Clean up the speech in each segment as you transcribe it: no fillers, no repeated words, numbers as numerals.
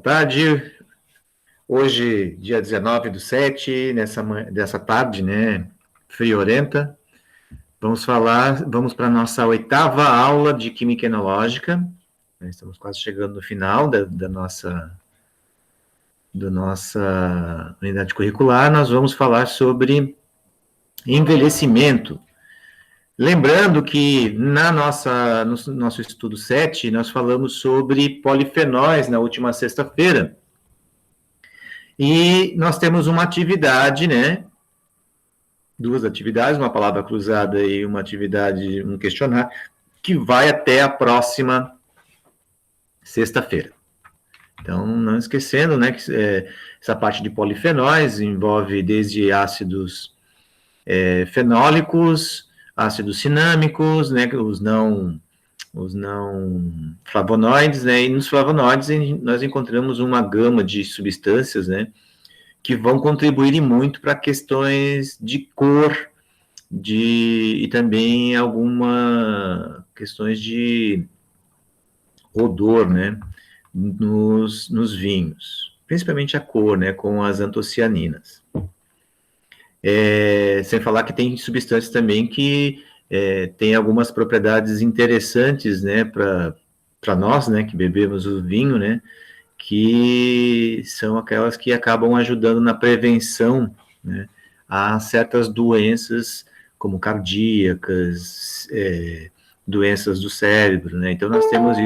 tarde. Hoje, dia 19/7, dessa tarde, né, friorenta, vamos para a nossa 8ª aula de Química Enológica. Estamos quase chegando no final da nossa unidade curricular. Nós vamos falar sobre envelhecimento. Lembrando que no nosso estudo 7, nós falamos sobre polifenóis na última sexta-feira. E nós temos uma atividade, né? Duas atividades, uma palavra cruzada e uma atividade, um questionário, que vai até a próxima sexta-feira. Então, não esquecendo, né, que essa parte de polifenóis envolve desde ácidos fenólicos, ácidos cinâmicos, né, os não flavonoides, né, e nos flavonoides nós encontramos uma gama de substâncias, né, que vão contribuir muito para questões de cor, e também algumas questões de odor, né, nos vinhos, principalmente a cor, né, com as antocianinas. Sem falar que tem substâncias também que tem algumas propriedades interessantes, né, para nós, né, que bebemos o vinho, né, que são aquelas que acabam ajudando na prevenção, né, a certas doenças, como cardíacas, doenças do cérebro, né, então nós temos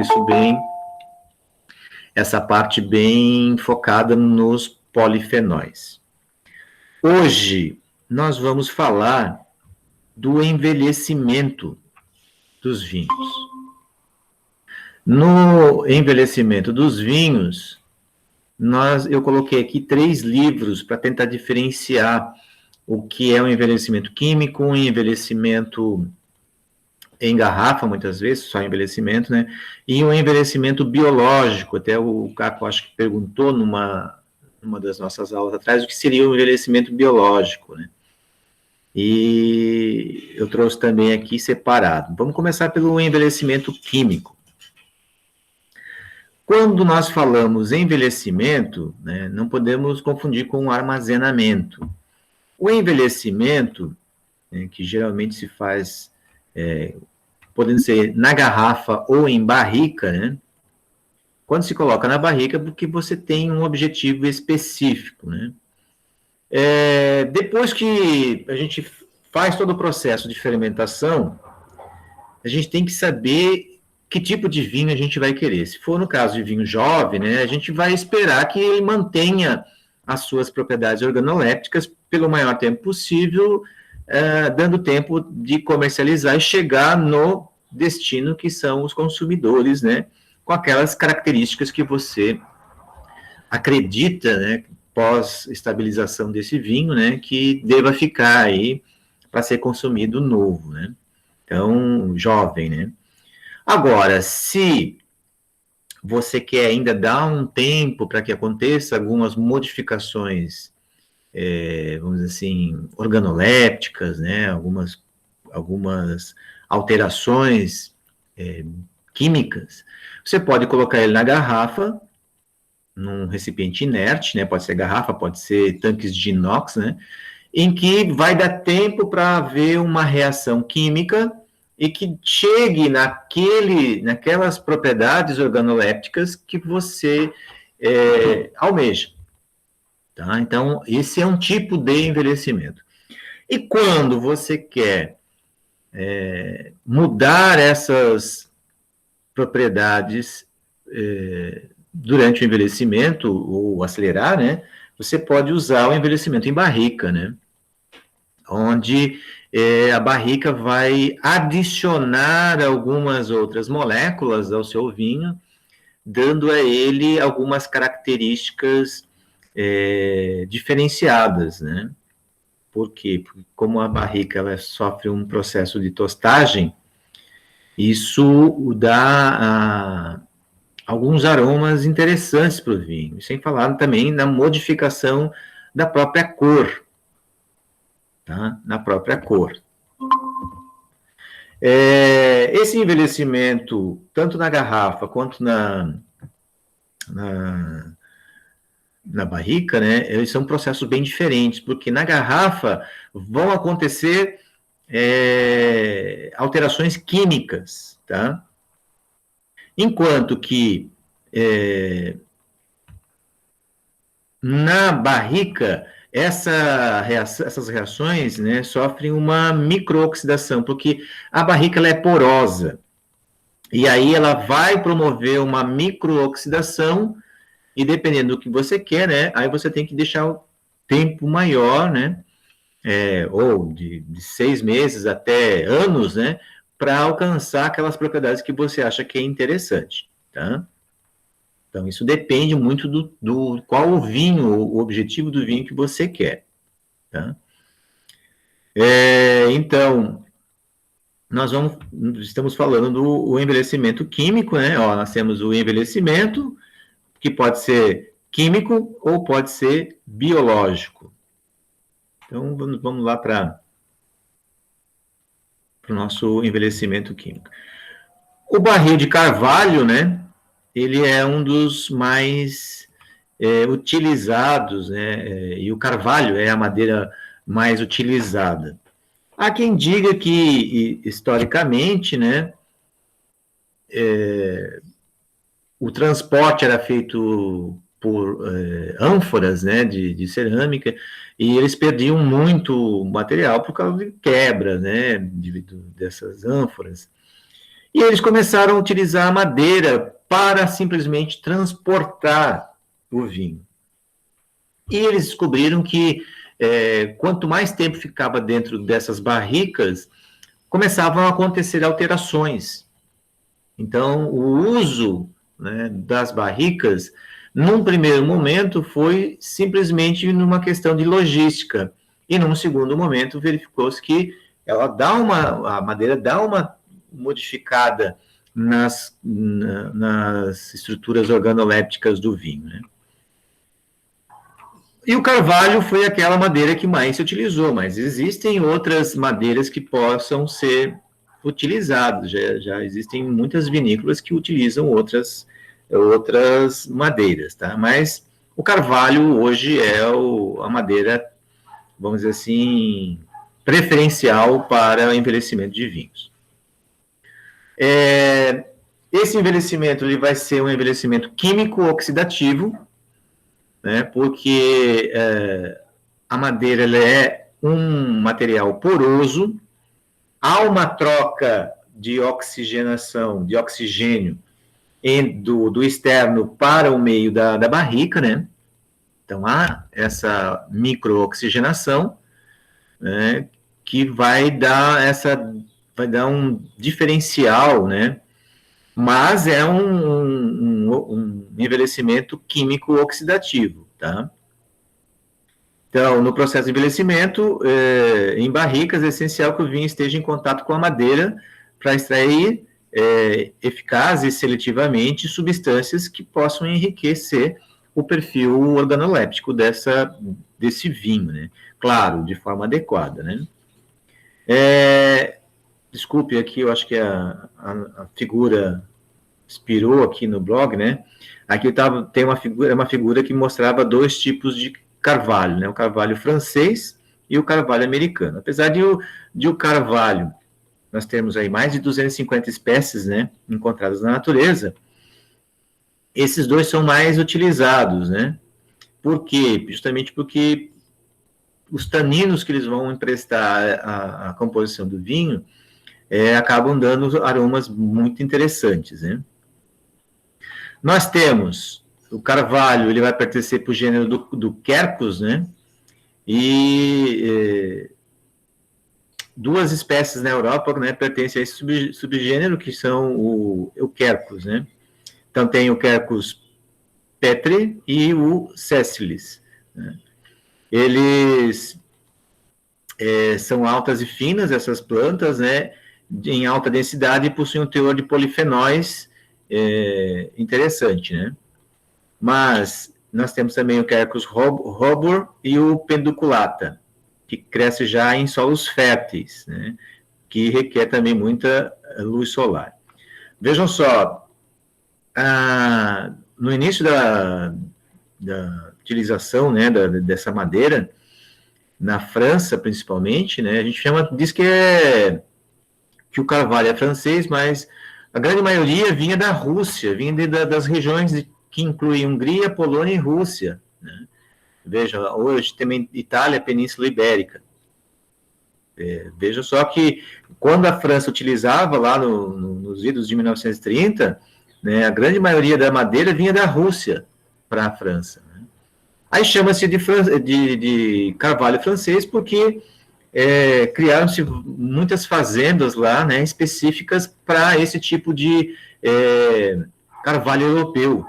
essa parte bem focada nos polifenóis. Hoje, nós vamos falar do envelhecimento dos vinhos. No envelhecimento dos vinhos, eu coloquei aqui 3 livros para tentar diferenciar o que é o envelhecimento químico, o envelhecimento em garrafa, muitas vezes, só envelhecimento, né? E o envelhecimento biológico. Até o Caco, acho que perguntou numa das nossas aulas atrás, o que seria o envelhecimento biológico, né? E eu trouxe também aqui separado. Vamos começar pelo envelhecimento químico. Quando nós falamos envelhecimento, né, não podemos confundir com armazenamento. O envelhecimento, né, que geralmente se faz, podendo ser na garrafa ou em barrica, né? Quando se coloca na barrica, porque você tem um objetivo específico, né? Depois que a gente faz todo o processo de fermentação, a gente tem que saber que tipo de vinho a gente vai querer. Se for no caso de vinho jovem, né, a gente vai esperar que ele mantenha as suas propriedades organolépticas pelo maior tempo possível, dando tempo de comercializar e chegar no destino que são os consumidores, né, com aquelas características que você acredita, né, pós-estabilização desse vinho, né, que deva ficar aí para ser consumido novo, né? Então, jovem, né? Agora, se você quer ainda dar um tempo para que aconteça algumas modificações, vamos dizer assim, organolépticas, né? Algumas alterações químicas, você pode colocar ele na garrafa, num recipiente inerte, né? Pode ser garrafa, pode ser tanques de inox, né? Em que vai dar tempo para haver uma reação química e que chegue naquelas propriedades organolépticas que você almeja. Tá? Então, esse é um tipo de envelhecimento. E quando você quer mudar essas propriedades durante o envelhecimento, ou acelerar, né, você pode usar o envelhecimento em barrica, né, onde a barrica vai adicionar algumas outras moléculas ao seu vinho, dando a ele algumas características diferenciadas, né? Por quê? Porque como a barrica ela sofre um processo de tostagem, isso dá alguns aromas interessantes para o vinho, sem falar também na modificação da própria cor, tá? Na própria cor. Esse envelhecimento, tanto na garrafa quanto na barrica, né, eles são processos bem diferentes, porque na garrafa vão acontecer alterações químicas, tá? Enquanto que na barrica, essas reações, né, sofrem uma microoxidação, porque a barrica ela é porosa, e aí ela vai promover uma microoxidação, e dependendo do que você quer, né, aí você tem que deixar o tempo maior, né, ou de 6 meses até anos, né, para alcançar aquelas propriedades que você acha que é interessante, tá? Então, isso depende muito do qual o vinho, o objetivo do vinho que você quer, tá? Então, estamos falando do envelhecimento químico, né? Ó, nós temos o envelhecimento, que pode ser químico ou pode ser biológico. Então, vamos lá para o nosso envelhecimento químico. O barril de carvalho, né? Ele é um dos mais utilizados, né? E o carvalho é a madeira mais utilizada. Há quem diga que, historicamente, né, o transporte era feito por ânforas, né, de cerâmica, e eles perdiam muito material por causa de quebra, né, dessas ânforas. E eles começaram a utilizar a madeira para simplesmente transportar o vinho. E eles descobriram que quanto mais tempo ficava dentro dessas barricas, começavam a acontecer alterações. Então, o uso, né, das barricas, num primeiro momento, foi simplesmente numa questão de logística. E num segundo momento, verificou-se que a madeira dá uma modificada nas estruturas organolépticas do vinho, né? E o carvalho foi aquela madeira que mais se utilizou, mas existem outras madeiras que possam ser utilizadas. Já existem muitas vinícolas que utilizam outras madeiras, tá? Mas o carvalho hoje é a madeira, vamos dizer assim, preferencial para o envelhecimento de vinhos. Esse envelhecimento ele vai ser um envelhecimento químico oxidativo, né, porque a madeira ela é um material poroso, há uma troca de oxigenação, de oxigênio do externo para o meio da barrica, né? Então há essa microoxigenação, né, que vai dar um diferencial, né? Mas é um envelhecimento químico oxidativo, tá? Então, no processo de envelhecimento, em barricas, é essencial que o vinho esteja em contato com a madeira para extrair eficaz e seletivamente substâncias que possam enriquecer o perfil organoléptico desse vinho, né? Claro, de forma adequada, né? Desculpe aqui, eu acho que a figura expirou aqui no blog, né? Aqui tem uma figura que mostrava 2 tipos de carvalho, né? O carvalho francês e o carvalho americano. Apesar de o carvalho, nós temos aí mais de 250 espécies, né, encontradas na natureza, esses 2 são mais utilizados, né? Por quê? Justamente porque os taninos que eles vão emprestar à composição do vinho acabam dando aromas muito interessantes, né? Nós temos o carvalho, ele vai pertencer para o gênero do Quercus, né? E 2 espécies na Europa, né, pertencem a esse subgênero, que são o Quercus, né? Então tem o Quercus petri e o sessilis, né? Eles são altas e finas, essas plantas, né? Em alta densidade e possuem um teor de polifenóis interessante, né? Mas nós temos também o Quercus robur e o penduculata, que cresce já em solos férteis, né, que requer também muita luz solar. Vejam só, no início utilização, né, dessa madeira, na França, principalmente, né, a gente diz que o carvalho é francês, mas a grande maioria vinha da Rússia, vinha das regiões que incluem Hungria, Polônia e Rússia, né? Veja, hoje também Itália, Península Ibérica. Veja só que quando a França utilizava lá nos idos de 1930, né, a grande maioria da madeira vinha da Rússia para a França. Né? Aí chama-se de carvalho francês porque criaram-se muitas fazendas lá, né, específicas para esse tipo de carvalho europeu.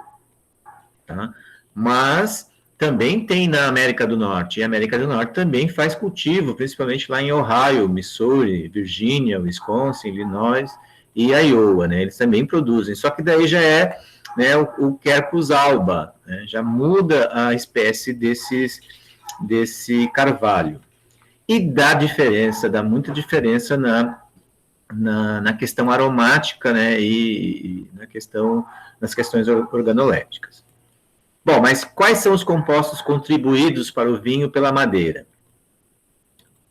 Tá? Mas também tem na América do Norte, e a América do Norte também faz cultivo, principalmente lá em Ohio, Missouri, Virgínia, Wisconsin, Illinois e Iowa, né? Eles também produzem, só que daí já é, né, o Quercus alba, né? Já muda a espécie desse carvalho. E dá muita diferença na questão aromática, né, e nas questões organolépticas. Bom, mas quais são os compostos contribuídos para o vinho pela madeira?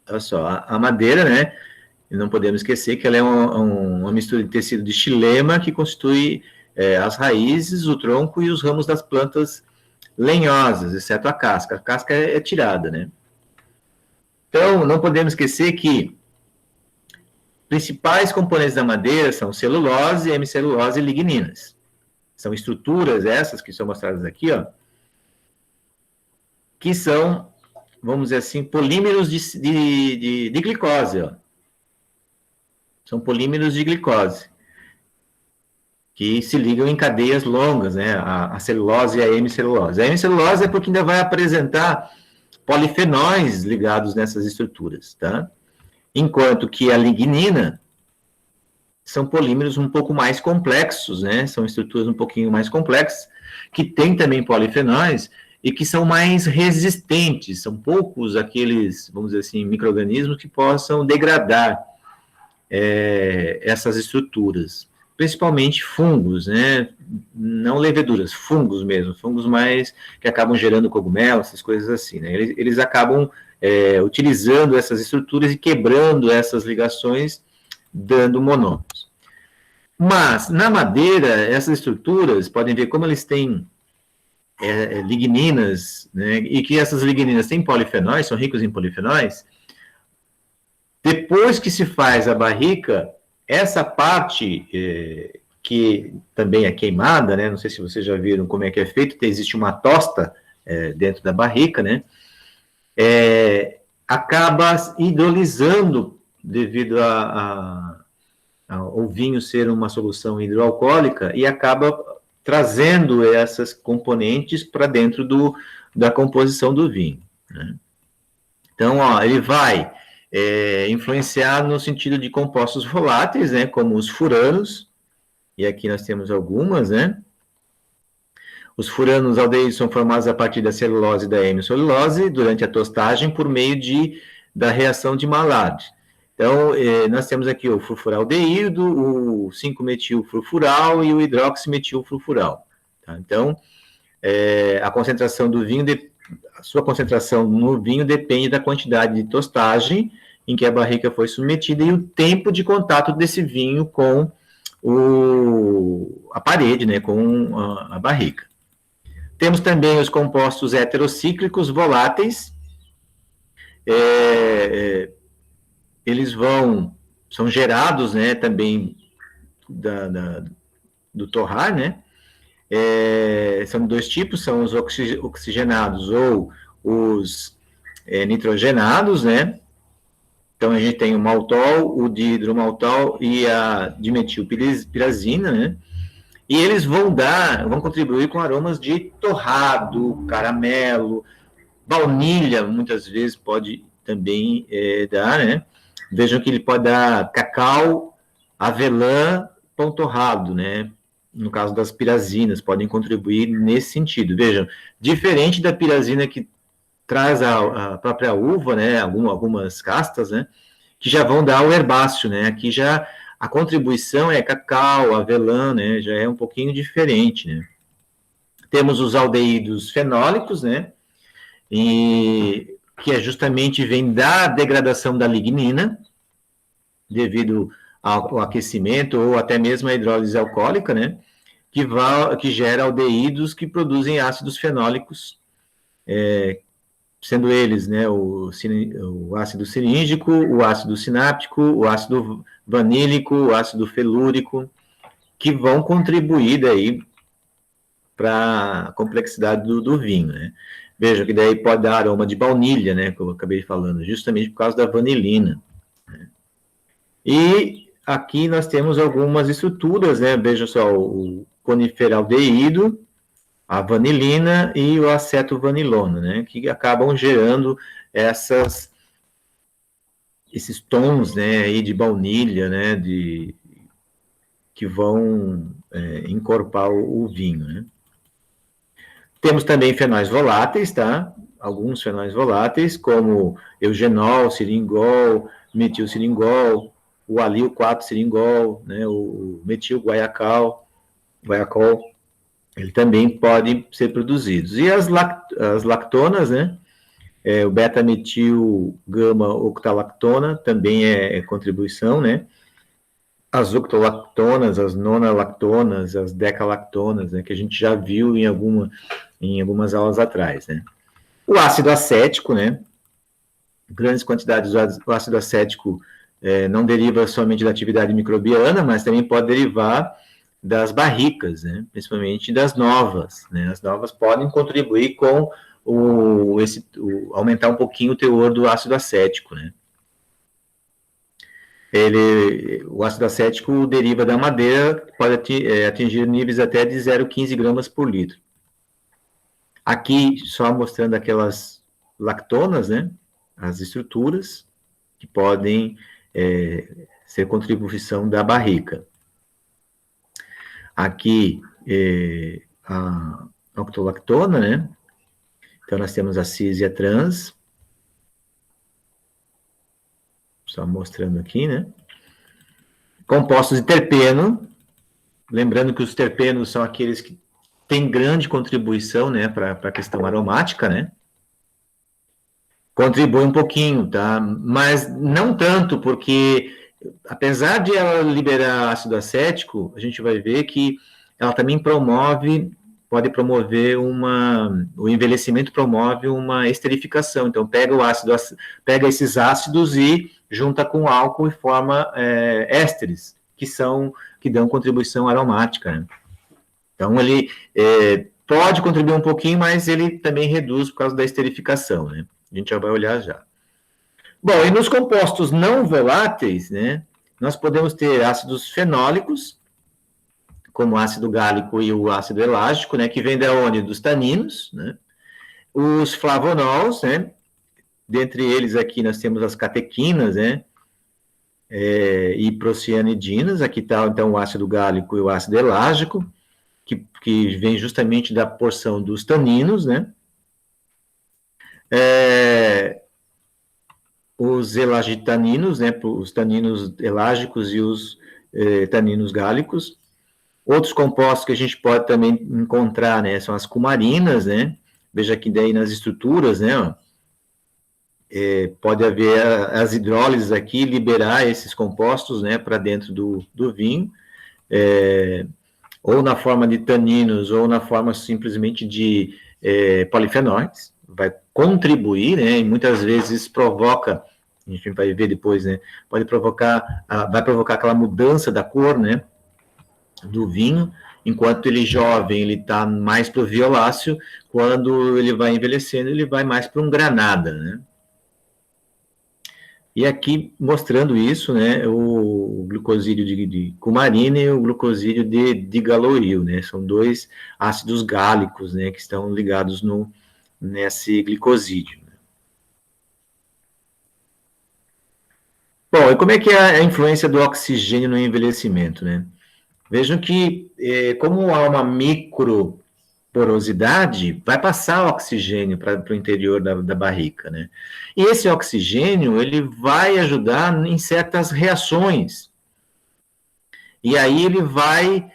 Olha só, a madeira, né, não podemos esquecer que ela é uma mistura de tecido de xilema que constitui as raízes, o tronco e os ramos das plantas lenhosas, exceto a casca. A casca é tirada, né? Então, não podemos esquecer que principais componentes da madeira são celulose, hemicelulose e ligninas. São estruturas essas que são mostradas aqui, ó, que são, vamos dizer assim, polímeros de glicose, ó. São polímeros de glicose, que se ligam em cadeias longas, né, a celulose e a hemicelulose. A hemicelulose é porque ainda vai apresentar polifenóis ligados nessas estruturas, tá? Enquanto que a lignina são polímeros um pouco mais complexos, né? São estruturas um pouquinho mais complexas, que têm também polifenóis e que são mais resistentes. São poucos aqueles, vamos dizer assim, micro-organismos que possam degradar essas estruturas. Principalmente fungos, né? Não leveduras, fungos mesmo, fungos mais que acabam gerando cogumelo, essas coisas assim, né? Eles acabam utilizando essas estruturas e quebrando essas ligações, dando monômeros. Mas, na madeira, essas estruturas, podem ver como eles têm ligninas, né, e que essas ligninas têm polifenóis, são ricos em polifenóis. Depois que se faz a barrica, essa parte que também é queimada, né, não sei se vocês já viram como é que é feito, existe uma tosta dentro da barrica, né, acaba hidrolisando devido ao vinho ser uma solução hidroalcoólica e acaba trazendo essas componentes para dentro da composição do vinho, né? Então, ó, ele vai influenciar no sentido de compostos voláteis, né, como os furanos, e aqui nós temos algumas, né? Os furanos aldeídos são formados a partir da celulose e da hemicelulose durante a tostagem por meio da reação de Maillard. Então, nós temos aqui o furfuraldeído, o 5-metilfurfural e o hidroximetilfurfural. Tá? Então, a concentração do vinho, a sua concentração no vinho depende da quantidade de tostagem em que a barrica foi submetida e o tempo de contato desse vinho com a parede, né, com a barrica. Temos também os compostos heterocíclicos voláteis. Eles são gerados, né, também do torrar, né? São dois tipos, são os oxigenados ou os nitrogenados, né? Então, a gente tem o maltol, o dihidromaltol e a dimetilpirazina, né? E eles vão contribuir com aromas de torrado, caramelo, baunilha, muitas vezes pode também dar, né? Vejam que ele pode dar cacau, avelã, pão torrado, né? No caso das pirazinas, podem contribuir nesse sentido. Vejam, diferente da pirazina que traz a própria uva, né? Algumas castas, né? Que já vão dar o herbáceo, né? Aqui já a contribuição é cacau, avelã, né? Já é um pouquinho diferente, né? Temos os aldeídos fenólicos, né? e que é justamente vem da degradação da lignina, devido ao aquecimento ou até mesmo à hidrólise alcoólica, né? Que gera aldeídos que produzem ácidos fenólicos, sendo eles, né, o ácido cirígico, o ácido sináptico, o ácido vanílico, o ácido felúrico, que vão contribuir daí para a complexidade do vinho, né? Veja que daí pode dar aroma de baunilha, né, que eu acabei falando, justamente por causa da vanilina. Né? E aqui nós temos algumas estruturas, né? Veja só, o coniferaldeído, a vanilina e o acetovanilona, né? Que acabam gerando esses tons, né, aí de baunilha, né? Que vão encorpar o vinho, né? Temos também fenóis voláteis, tá? Alguns fenóis voláteis, como eugenol, siringol, metilsiringol, o alil 4-siringol, né, o metil-guaiacol, ele também pode ser produzidos. E as lactonas, né, o beta-metil-gama-octalactona também é contribuição, né, as octolactonas, as nonalactonas, as decalactonas, né, que a gente já viu em algumas aulas atrás, né. O ácido acético, né, grandes quantidades do ácido acético não deriva somente da atividade microbiana, mas também pode derivar das barricas, né, principalmente das novas, né. As novas podem contribuir com aumentar um pouquinho o teor do ácido acético, né. O ácido acético deriva da madeira, pode atingir níveis até de 0,15 gramas por litro. Aqui, só mostrando aquelas lactonas, né, as estruturas que podem ser contribuição da barrica. Aqui, a octolactona, né, então nós temos a cis e a trans, só mostrando aqui, né, compostos de terpeno, lembrando que os terpenos são aqueles que têm grande contribuição, né, para a questão aromática, né, contribui um pouquinho, tá? Mas não tanto, porque apesar de ela liberar ácido acético, a gente vai ver que ela também pode promover o envelhecimento promove uma esterificação. Então, pega esses ácidos e junta com álcool e forma ésteres, que dão contribuição aromática, né? Então, ele pode contribuir um pouquinho, mas ele também reduz por causa da esterificação, né? A gente já vai olhar já. Bom, e nos compostos não voláteis, né, nós podemos ter ácidos fenólicos, como o ácido gálico e o ácido elágico, né, que vem da onde? Dos taninos, né? Os flavonols, né, dentre eles aqui nós temos as catequinas, né, e procianidinas, aqui está então o ácido gálico e o ácido elágico, que vem justamente da porção dos taninos, né, os elagitaninos, né, os taninos elágicos e os taninos gálicos. Outros compostos que a gente pode também encontrar, né, são as cumarinas, né, veja que daí nas estruturas, né, ó, pode haver as hidrólises aqui, liberar esses compostos, né, para dentro do vinho, ou na forma de taninos, ou na forma simplesmente de polifenóis, vai contribuir, né, e muitas vezes provoca, a gente vai ver depois, né, vai provocar aquela mudança da cor, né, do vinho. Enquanto ele jovem, ele está mais para o violáceo, quando ele vai envelhecendo, ele vai mais para um granada, né. E aqui, mostrando isso, né, o glucosídeo de cumarina e o glucosídeo de galoil, né, são dois ácidos gálicos, né, que estão ligados nesse glicosídeo. Bom, e como é que é a influência do oxigênio no envelhecimento, né? Vejam que, como há uma microporosidade, vai passar oxigênio para o interior da barrica, né? E esse oxigênio, ele vai ajudar em certas reações. E aí ele vai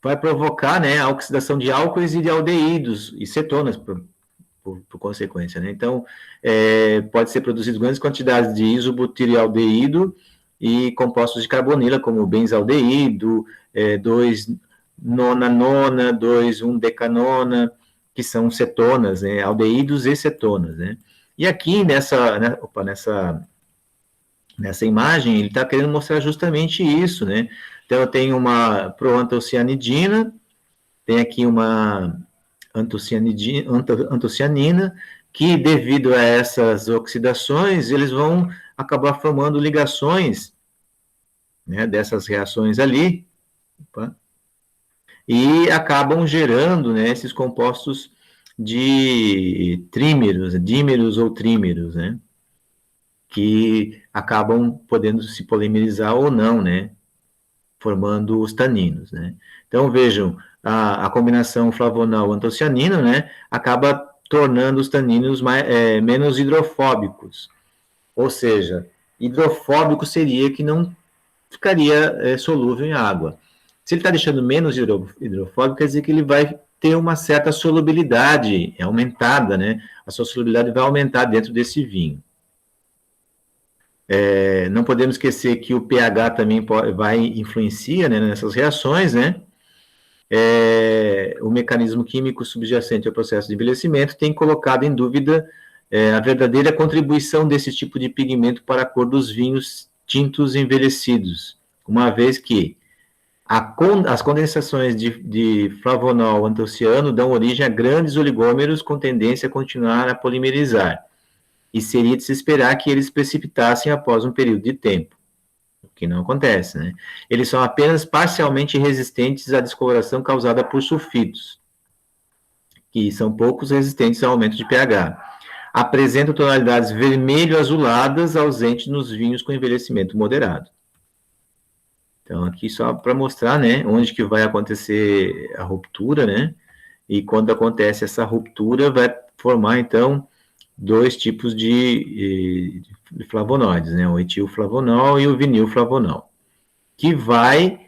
vai provocar, né, a oxidação de álcoois e de aldeídos e cetonas, por consequência, né? Então, pode ser produzido grandes quantidades de isobutirialdeído e compostos de carbonila, como benzaldeído, 2-nona-nona, 2,1-decanona, que são cetonas, né? Aldeídos e cetonas, né? E aqui nessa imagem, ele está querendo mostrar justamente isso, né? Então, eu tenho uma proantocianidina, tem aqui uma antocianina, que devido a essas oxidações, eles vão acabar formando ligações, né, dessas reações ali, opa, e acabam gerando, né, esses compostos de trímeros, dímeros ou trímeros, né, que acabam podendo se polimerizar ou não, né, formando os taninos, né. Então, vejam, a combinação flavonal-antocianina, né, acaba tornando os taninos menos hidrofóbicos, ou seja, hidrofóbico seria que não ficaria solúvel em água. Se ele está deixando menos hidrofóbico, quer dizer que ele vai ter uma certa solubilidade aumentada, né? A sua solubilidade vai aumentar dentro desse vinho. Não podemos esquecer que o pH também influencia, né, nessas reações, né? O mecanismo químico subjacente ao processo de envelhecimento tem colocado em dúvida a verdadeira contribuição desse tipo de pigmento para a cor dos vinhos tintos envelhecidos, uma vez que as condensações de flavonol antociano dão origem a grandes oligômeros com tendência a continuar a polimerizar, e seria de se esperar que eles precipitassem após um período de tempo, o que não acontece, né? Eles são apenas parcialmente resistentes à descoloração causada por sulfitos, que são poucos resistentes ao aumento de pH. Apresentam tonalidades vermelho-azuladas ausentes nos vinhos com envelhecimento moderado. Então, aqui só para mostrar, né, onde que vai acontecer a ruptura, né, e quando acontece essa ruptura, vai formar, então, dois tipos de flavonoides, né, o etilflavonol e o vinilflavonol, que vai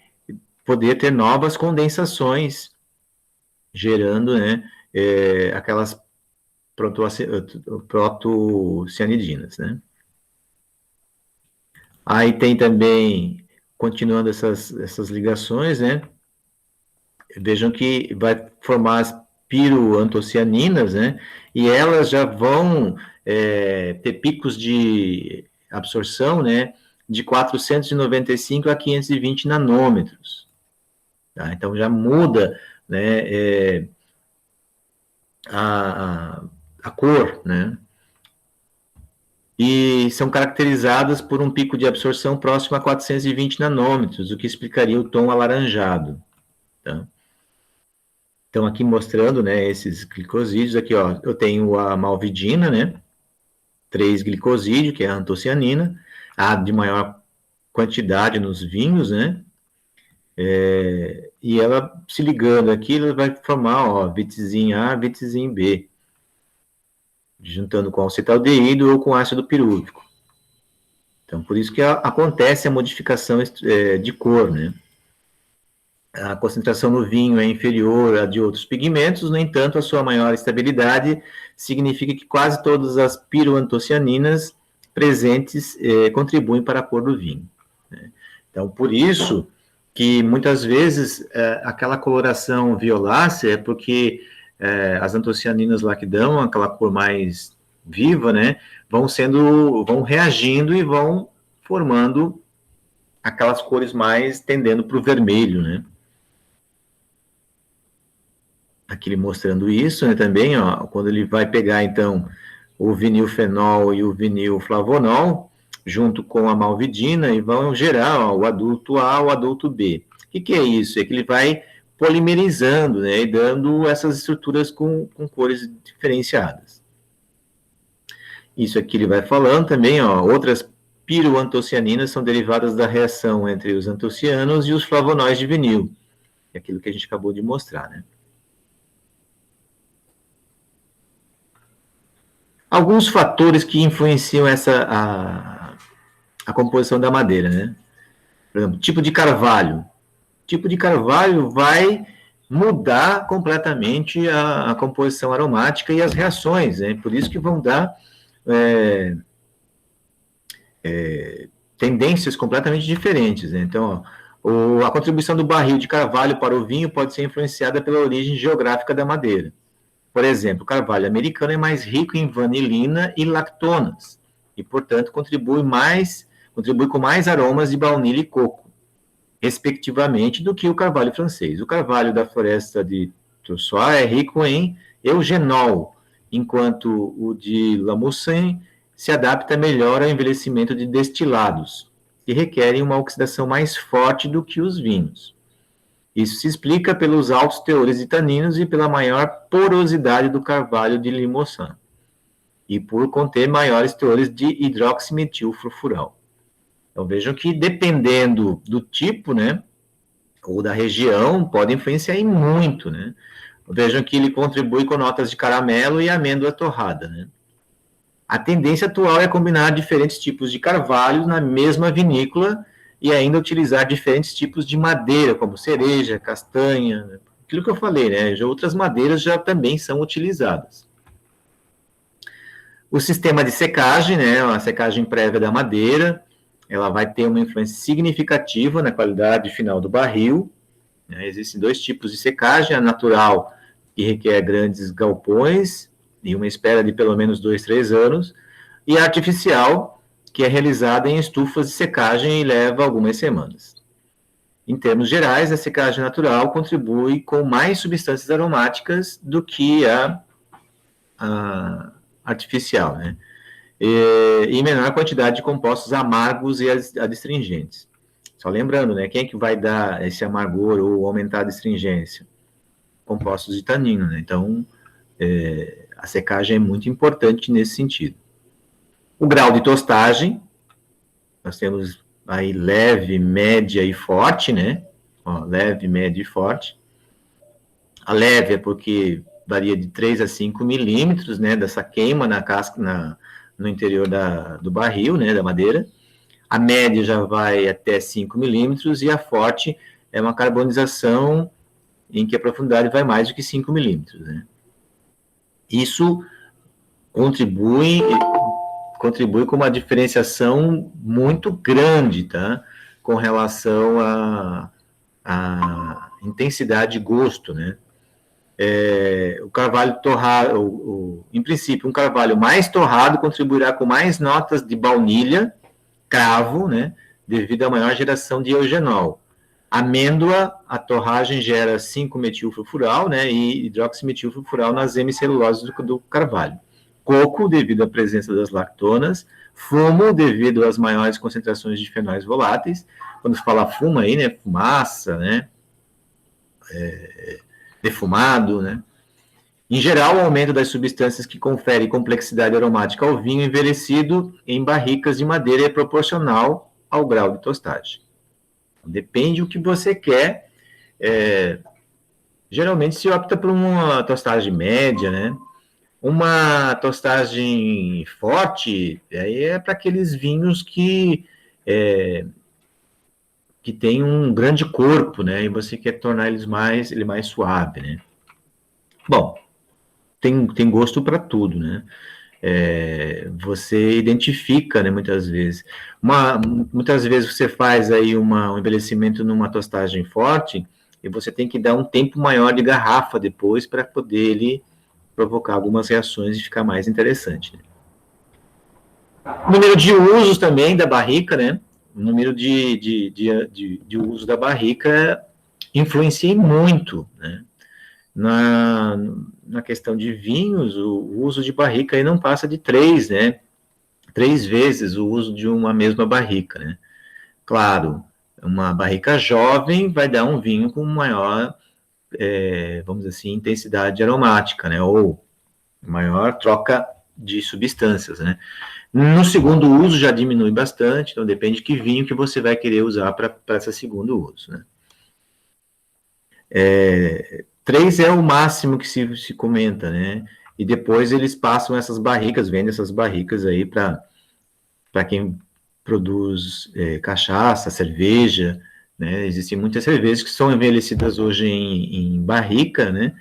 poder ter novas condensações, gerando, né, aquelas protocianidinas, né. Aí tem também, continuando essas ligações, né, vejam que vai formar as piroantocianinas, né, e elas já vão ter picos de absorção, né, de 495 a 520 nanômetros. Tá? Então, já muda, né, a cor, né, e são caracterizadas por um pico de absorção próximo a 420 nanômetros, o que explicaria o tom alaranjado. Tá? Então, aqui mostrando, né, esses glicosídeos, aqui, ó, eu tenho a malvidina, né, 3-glicosídeo, que é a antocianina, a de maior quantidade nos vinhos, né, e ela se ligando aqui, ela vai formar, ó, vitizin A, vitizin B, juntando com acetaldeído ou com ácido pirúvico. Então, por isso que acontece a modificação de cor, né. A concentração no vinho é inferior à de outros pigmentos, no entanto, a sua maior estabilidade significa que quase todas as piroantocianinas presentes contribuem para a cor do vinho. Né? Então, por isso que muitas vezes aquela coloração violácea é porque as antocianinas lá que dão aquela cor mais viva, né, vão reagindo e vão formando aquelas cores mais tendendo para o vermelho, né. Aqui ele mostrando isso, né, também, ó, quando ele vai pegar, então, o vinilfenol e o vinilflavonol, junto com a malvidina, e vão gerar, ó, o adulto A, o adulto B. O que é isso? É que ele vai polimerizando, né, e dando essas estruturas com cores diferenciadas. Isso aqui ele vai falando também, ó, outras piroantocianinas são derivadas da reação entre os antocianos e os flavonóis de vinil. É aquilo que a gente acabou de mostrar, né. Alguns fatores que influenciam a composição da madeira, né? Por exemplo, tipo de carvalho. tipo de carvalho vai mudar completamente a composição aromática e as reações, né? Por isso que vão dar tendências completamente diferentes, né? Então, a contribuição do barril de carvalho para o vinho pode ser influenciada pela origem geográfica da madeira. Por exemplo, o carvalho americano é mais rico em vanilina e lactonas, e, portanto, contribui com mais aromas de baunilha e coco, respectivamente, do que o carvalho francês. O carvalho da floresta de Toussois é rico em eugenol, enquanto o de Lamousin se adapta melhor ao envelhecimento de destilados, que requerem uma oxidação mais forte do que os vinhos. Isso se explica pelos altos teores de taninos e pela maior porosidade do carvalho de Limousin, e por conter maiores teores de hidroximetilfurfural. Então vejam que dependendo do tipo, né, ou da região, pode influenciar em muito, né? Vejam que ele contribui com notas de caramelo e amêndoa torrada, né? A tendência atual é combinar diferentes tipos de carvalhos na mesma vinícola e ainda utilizar diferentes tipos de madeira, como cereja, castanha, aquilo que eu falei, né? Já outras madeiras já também são utilizadas. O sistema de secagem, né? A secagem prévia da madeira, ela vai ter uma influência significativa na qualidade final do barril. Né? Existem dois tipos de secagem: a natural, que requer grandes galpões e uma espera de pelo menos 2-3 anos, e a artificial, que é realizada em estufas de secagem e leva algumas semanas. Em termos gerais, a secagem natural contribui com mais substâncias aromáticas do que a artificial, né? E menor quantidade de compostos amargos e adstringentes. Só lembrando, né, quem é que vai dar esse amargor ou aumentar a astringência? Compostos de tanino, né? Então, a secagem é muito importante nesse sentido. O grau de tostagem, nós temos aí leve, média e forte, né? Ó, leve, média e forte. A leve é porque varia de 3 a 5 milímetros, né, dessa queima na casca, no interior do barril, né, da madeira. A média já vai até 5 milímetros e a forte é uma carbonização em que a profundidade vai mais do que 5 milímetros, né. Isso contribui com uma diferenciação muito grande, tá, com relação à intensidade de gosto, né. O carvalho torrado, em princípio, um carvalho mais torrado contribuirá com mais notas de baunilha, cravo, né, devido à maior geração de eugenol. Amêndoa, a torragem gera 5-metilfurfural, né, e hidroximetilfurfural nas hemiceluloses do carvalho. Coco, devido à presença das lactonas. Fumo, devido às maiores concentrações de fenóis voláteis. Quando se fala fumo aí, né, fumaça, né, defumado, né? Em geral, o aumento das substâncias que conferem complexidade aromática ao vinho envelhecido em barricas de madeira é proporcional ao grau de tostagem. Depende do que você quer. Geralmente se opta por uma tostagem média, né? Uma tostagem forte, aí é para aqueles vinhos que tem um grande corpo, né? E você quer tornar ele mais suave, né? Bom, tem gosto para tudo, né? Você identifica, né, muitas vezes. Muitas vezes você faz aí um envelhecimento numa tostagem forte e você tem que dar um tempo maior de garrafa depois para poder ele provocar algumas reações e ficar mais interessante. Né? O número de usos também da barrica, né? O número de uso da barrica influencia muito, né? Na questão de vinhos, o uso de barrica aí não passa de 3, né? 3 vezes o uso de uma mesma barrica, né? Claro, uma barrica jovem vai dar um vinho com maior, vamos dizer assim, intensidade aromática, né? Ou maior troca de substâncias, né? No segundo uso já diminui bastante, então depende de que vinho que você vai querer usar para esse segundo uso, né? 3 é o máximo que se comenta, né? E depois eles passam essas barricas, vendem essas barricas aí para quem produz cachaça, cerveja, né? Existem muitas cervejas que são envelhecidas hoje em barrica, né?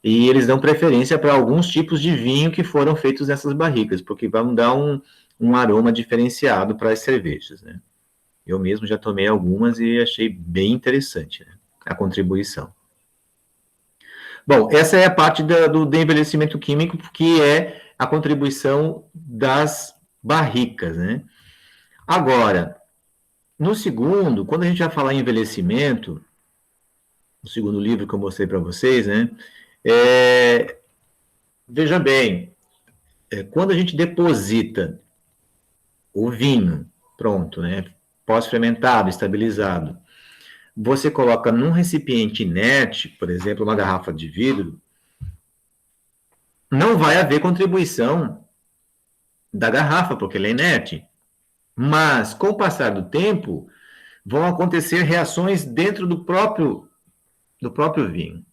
E eles dão preferência para alguns tipos de vinho que foram feitos nessas barricas, porque vão dar um aroma diferenciado para as cervejas, né? Eu mesmo já tomei algumas e achei bem interessante, né, a contribuição. Bom, essa é a parte do envelhecimento químico, que é a contribuição das barricas, né? Agora, no segundo, quando a gente vai falar em envelhecimento, no segundo livro que eu mostrei para vocês, né? Veja bem, quando a gente deposita o vinho, pronto, né? Pós-fermentado, estabilizado, você coloca num recipiente inerte, por exemplo, uma garrafa de vidro, não vai haver contribuição da garrafa, porque ela é inerte. Mas, com o passar do tempo, vão acontecer reações dentro do próprio vinho.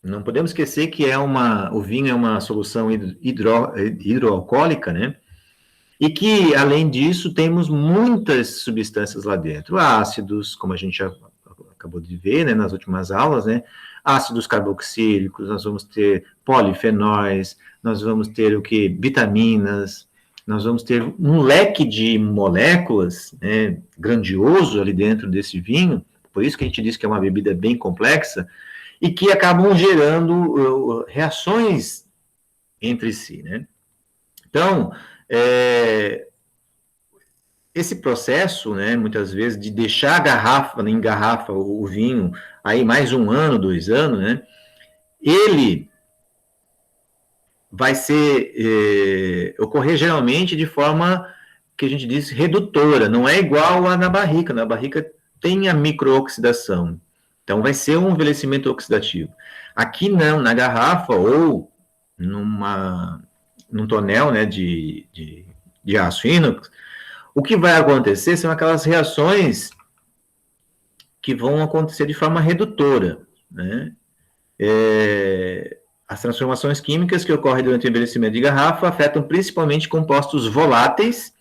Não podemos esquecer que o vinho é uma solução hidroalcoólica, né? E que, além disso, temos muitas substâncias lá dentro. Ácidos, como a gente já acabou de ver, né, nas últimas aulas, né? Ácidos carboxílicos, nós vamos ter polifenóis, nós vamos ter o que? Vitaminas, nós vamos ter um leque de moléculas, né, grandioso ali dentro desse vinho, por isso que a gente diz que é uma bebida bem complexa, e que acabam gerando reações entre si, né? Então, esse processo, né, muitas vezes, de deixar em garrafa o vinho aí mais 1 ano, 2 anos, né, ele vai ocorrer geralmente de forma que a gente diz redutora, não é igual a na barrica. Na barrica tem a microoxidação, então vai ser um envelhecimento oxidativo. Aqui não, na garrafa ou num tonel, né, de aço inox, o que vai acontecer são aquelas reações que vão acontecer de forma redutora, né? As transformações químicas que ocorrem durante o envelhecimento de garrafa afetam principalmente compostos voláteis,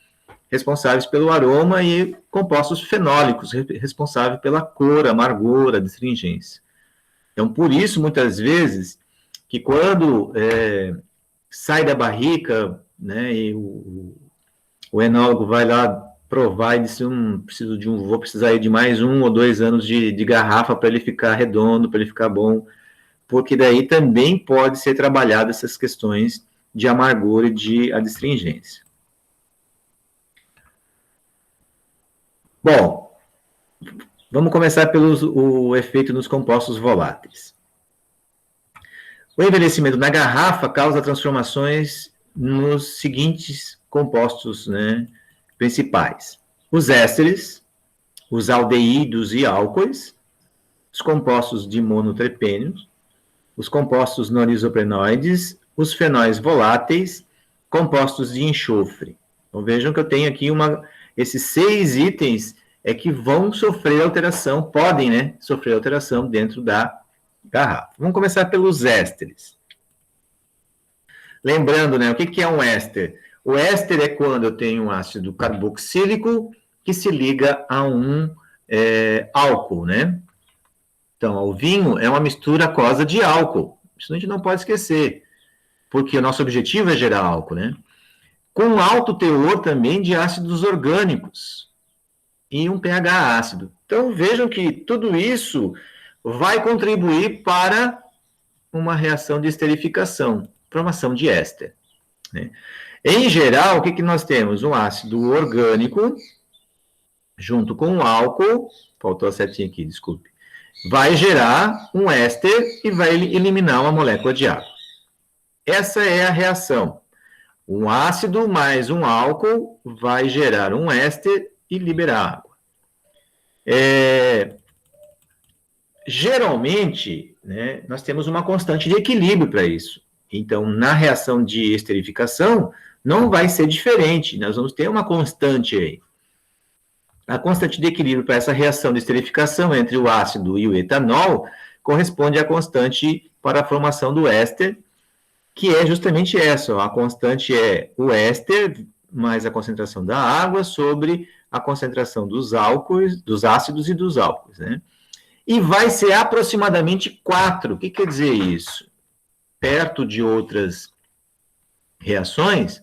responsáveis pelo aroma, e compostos fenólicos, responsáveis pela cor, amargor, astringência. Então, por isso, muitas vezes, que quando sai da barrica, né, e o enólogo vai lá provar e diz, vou precisar de mais 1 ou 2 anos de garrafa para ele ficar redondo, para ele ficar bom, porque daí também pode ser trabalhado essas questões de amargor e de adstringência. Bom, vamos começar pelo efeito nos compostos voláteis. O envelhecimento na garrafa causa transformações nos seguintes compostos, né, principais: os ésteres, os aldeídos e álcoois, os compostos de monoterpênios, os compostos non-isoprenoides, os fenóis voláteis, compostos de enxofre. Então, vejam que eu tenho aqui esses 6 itens que vão sofrer alteração, podem, né, sofrer alteração dentro da garrafa. Vamos começar pelos ésteres. Lembrando, né, o que é um éster? O éster é quando eu tenho um ácido carboxílico que se liga a um álcool, né? Então, o vinho é uma mistura aquosa de álcool. Isso a gente não pode esquecer, porque o nosso objetivo é gerar álcool, né? Com alto teor também de ácidos orgânicos e um pH ácido. Então, vejam que tudo isso vai contribuir para uma reação de esterificação, formação de éster, né? Em geral, o que nós temos? Um ácido orgânico junto com um álcool, faltou a setinha aqui, desculpe, vai gerar um éster e vai eliminar uma molécula de água. Essa é a reação. Um ácido mais um álcool vai gerar um éster e liberar água. Geralmente, né, nós temos uma constante de equilíbrio para isso. Então, na reação de esterificação, não vai ser diferente. Nós vamos ter uma constante aí. A constante de equilíbrio para essa reação de esterificação entre o ácido e o etanol corresponde à constante para a formação do éster, que é justamente essa. A constante é o éster mais a concentração da água sobre a concentração dos álcools, dos ácidos e dos álcools, né? E vai ser aproximadamente 4. O que quer dizer isso? Perto de outras reações,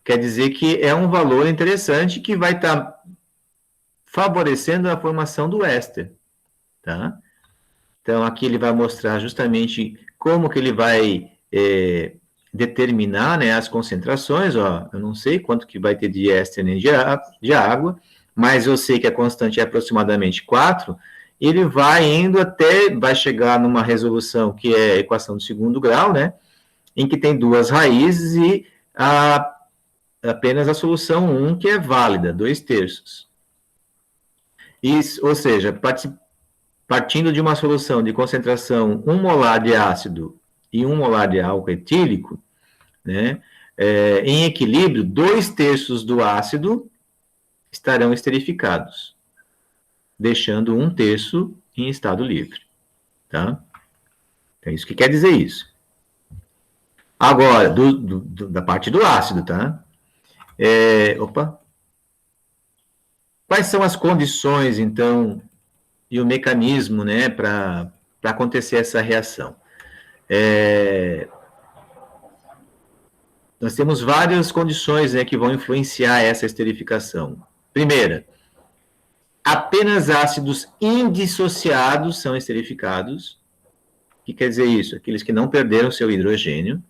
quer dizer que é um valor interessante que vai estar favorecendo a formação do éster, tá? Então, aqui ele vai mostrar justamente como que ele vai determinar, né, as concentrações, ó, eu não sei quanto que vai ter de éster nem de água, mas eu sei que a constante é aproximadamente 4, ele vai indo até, vai chegar numa resolução que é a equação do segundo grau, né, em que tem duas raízes e apenas a solução 1 que é válida, 2/3. Isso, ou seja, partindo de uma solução de concentração 1 molar de ácido e 1 molar de álcool etílico, né, em equilíbrio, 2/3 do ácido estarão esterificados, deixando 1/3 em estado livre. Tá? É isso que quer dizer isso. Agora, da parte do ácido, tá? Quais são as condições, então, e o mecanismo, né, para acontecer essa reação? Nós temos várias condições, né, que vão influenciar essa esterificação. Primeira, apenas ácidos indissociados são esterificados. O que quer dizer isso? Aqueles que não perderam seu hidrogênio.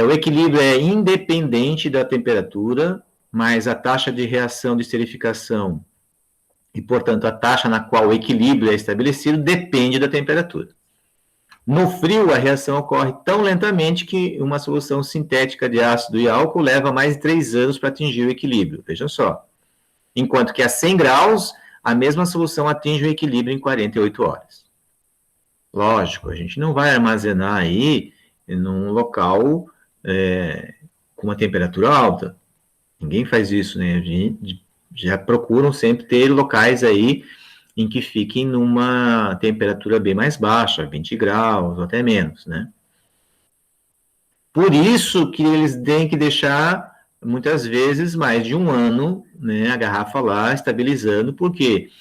O equilíbrio é independente da temperatura, mas a taxa de reação de esterificação e, portanto, a taxa na qual o equilíbrio é estabelecido depende da temperatura. No frio, a reação ocorre tão lentamente que uma solução sintética de ácido e álcool leva mais de 3 anos para atingir o equilíbrio. Vejam só. Enquanto que a 100 graus, a mesma solução atinge o equilíbrio em 48 horas. Lógico, a gente não vai armazenar aí num local com uma temperatura alta. Ninguém faz isso, né? A gente já procuram sempre ter locais aí em que fiquem numa temperatura bem mais baixa, 20 graus ou até menos, né? Por isso que eles têm que deixar, muitas vezes, mais de 1 ano, né, a garrafa lá, estabilizando. Por quê?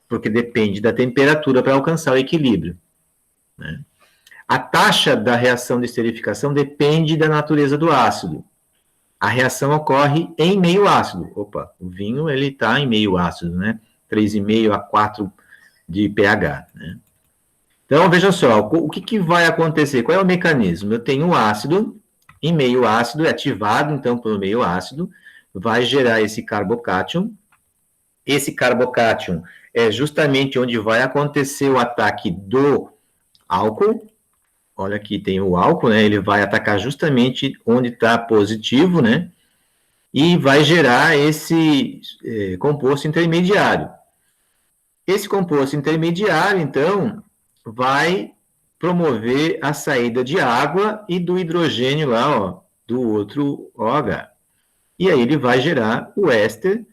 Porque depende da temperatura para alcançar o equilíbrio, né? A taxa da reação de esterificação depende da natureza do ácido. A reação ocorre em meio ácido. Opa, o vinho ele está em meio ácido, né? 3,5 a 4 de pH, né? Então, veja só, o que vai acontecer? Qual é o mecanismo? Eu tenho um ácido, em meio ácido, é ativado, então, pelo meio ácido, vai gerar esse carbocátion. Esse carbocátion é justamente onde vai acontecer o ataque do álcool. Olha aqui, tem o álcool, né? Ele vai atacar justamente onde está positivo, né? E vai gerar esse composto intermediário. Esse composto intermediário, então, vai promover a saída de água e do hidrogênio lá, ó, do outro OH. E aí ele vai gerar o éster,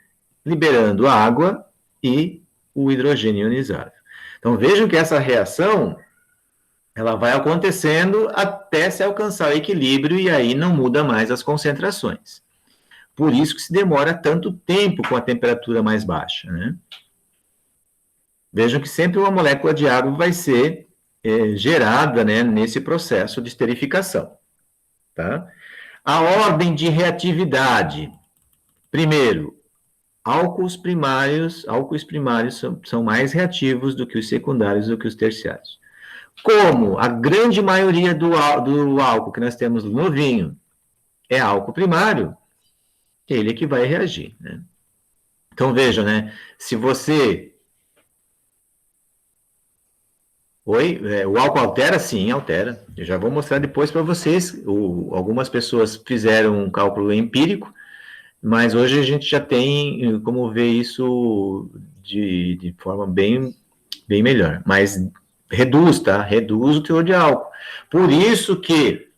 liberando a água e o hidrogênio ionizado. Então, vejam que essa reação ela vai acontecendo até se alcançar o equilíbrio e aí não muda mais as concentrações. Por isso que se demora tanto tempo com a temperatura mais baixa, né? Vejam que sempre uma molécula de água vai ser gerada, né, nesse processo de esterificação, tá? A ordem de reatividade. Primeiro, álcools primários são mais reativos do que os secundários, do que os terciários. Como a grande maioria do álcool que nós temos no vinho é álcool primário, ele é que vai reagir, né? Então, vejam, né? Se você... o álcool altera? Sim, altera. Eu já vou mostrar depois para vocês. Algumas pessoas fizeram um cálculo empírico, mas hoje a gente já tem como ver isso de forma bem melhor. Mas reduz, tá? Reduz o teor de álcool. Por isso que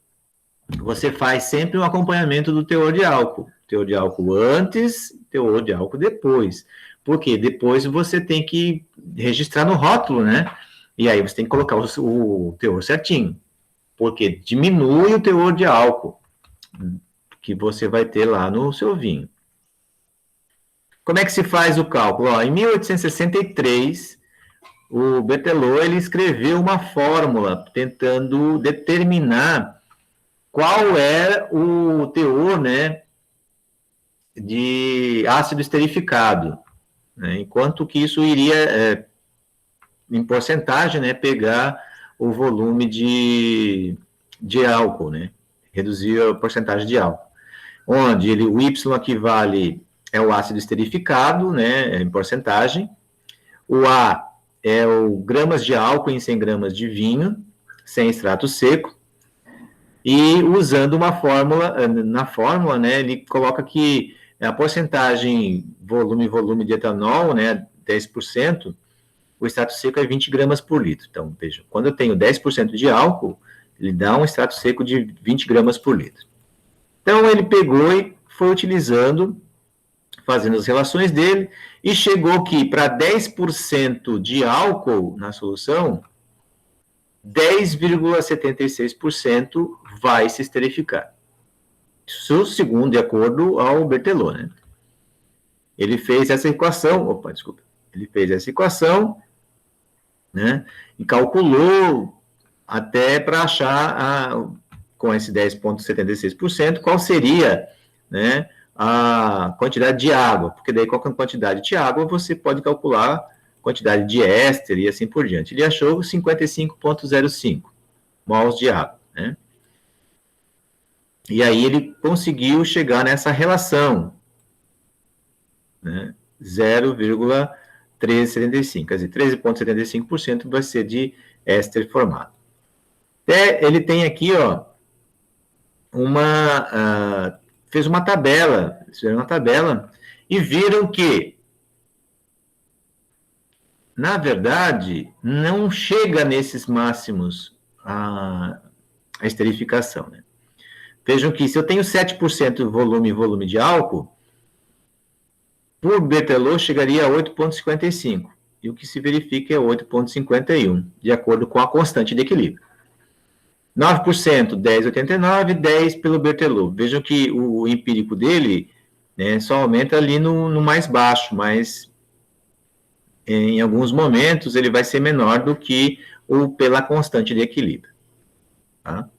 você faz sempre um acompanhamento do teor de álcool. Teor de álcool antes, teor de álcool depois. Porque depois você tem que registrar no rótulo, né? E aí você tem que colocar o teor certinho. Porque diminui o teor de álcool que você vai ter lá no seu vinho. Como é que se faz o cálculo? Ó, em 1863, o Berthelot ele escreveu uma fórmula tentando determinar qual é o teor, né, de ácido esterificado, né, enquanto que isso iria, em porcentagem, né, pegar o volume de álcool, né, reduzir a porcentagem de álcool, onde o Y equivale é o ácido esterificado, né, em porcentagem, o A é o gramas de álcool em 100 gramas de vinho, sem extrato seco, e usando uma fórmula, na fórmula, né, ele coloca que a porcentagem volume de etanol, né, 10%, o extrato seco é 20 gramas por litro. Então, veja, quando eu tenho 10% de álcool, ele dá um extrato seco de 20 gramas por litro. Então, ele pegou e foi utilizando, fazendo as relações dele, e chegou que para 10% de álcool na solução, 10,76% vai se esterificar. Isso segundo, de acordo ao Berthelot, né? Ele fez essa equação, ele fez essa equação, né, e calculou até para achar, com esse 10,76%, qual seria, né, a quantidade de água, porque daí com a quantidade de água você pode calcular a quantidade de éster e assim por diante. Ele achou 55,05 mols de água, né? E aí ele conseguiu chegar nessa relação, né, 0,1375, quer dizer, 13,75% vai ser de éster formado. Ele tem aqui, ó, fez uma tabela, fizeram uma tabela e viram que, na verdade, não chega nesses máximos a esterificação, né? Vejam que se eu tenho 7% volume de álcool, por Berthelot chegaria a 8,55, e o que se verifica é 8,51, de acordo com a constante de equilíbrio. 9%, 10,89, 10 pelo Berthelot. Vejam que o empírico dele, né, só aumenta ali no mais baixo, mas em alguns momentos ele vai ser menor do que o pela constante de equilíbrio. Tá?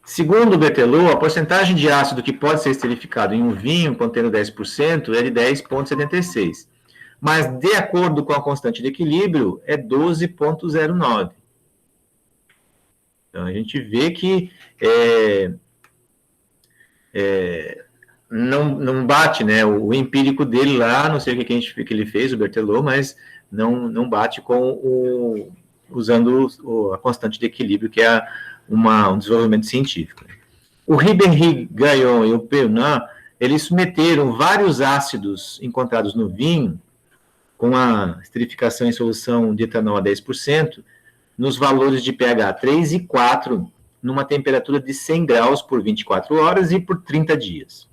Segundo o Berthelot, a porcentagem de ácido que pode ser esterificado em um vinho contendo 10% é de 10,76. Mas, de acordo com a constante de equilíbrio, é 12,09. Então, a gente vê que não bate, né? O empírico dele lá, não sei o que ele fez, o Berthelot, mas não bate com usando a constante de equilíbrio, que é um desenvolvimento científico. O Ribéry-Gaillon e o Pernat, eles submeteram vários ácidos encontrados no vinho, com a esterificação em solução de etanol a 10%, nos valores de pH 3 e 4, numa temperatura de 100 graus por 24 horas e por 30 dias.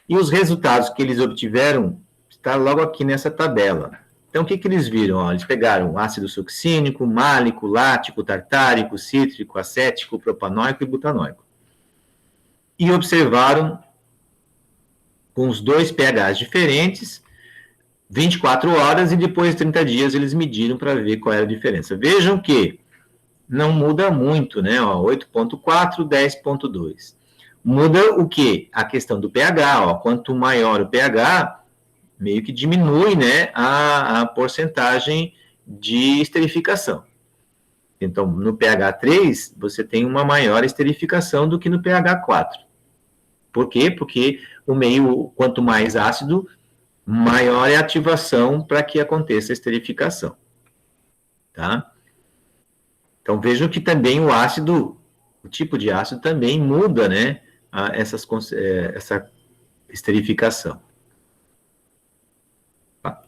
E os resultados que eles obtiveram está logo aqui nessa tabela. Então, o que eles viram? Eles pegaram ácido succínico, málico, lático, tartárico, cítrico, acético, propanóico e butanóico. E observaram, com os dois pHs diferentes, 24 horas, e depois de 30 dias eles mediram para ver qual era a diferença. Vejam que não muda muito, né? 8,4, 10,2. Muda o quê? A questão do pH. Quanto maior o pH, meio que diminui, né, a porcentagem de esterificação. Então, no pH 3, você tem uma maior esterificação do que no pH 4. Por quê? Porque o meio, quanto mais ácido, maior é a ativação para que aconteça a esterificação. Tá? Então, vejam que também o tipo de ácido também muda, né, essa esterificação. Tá?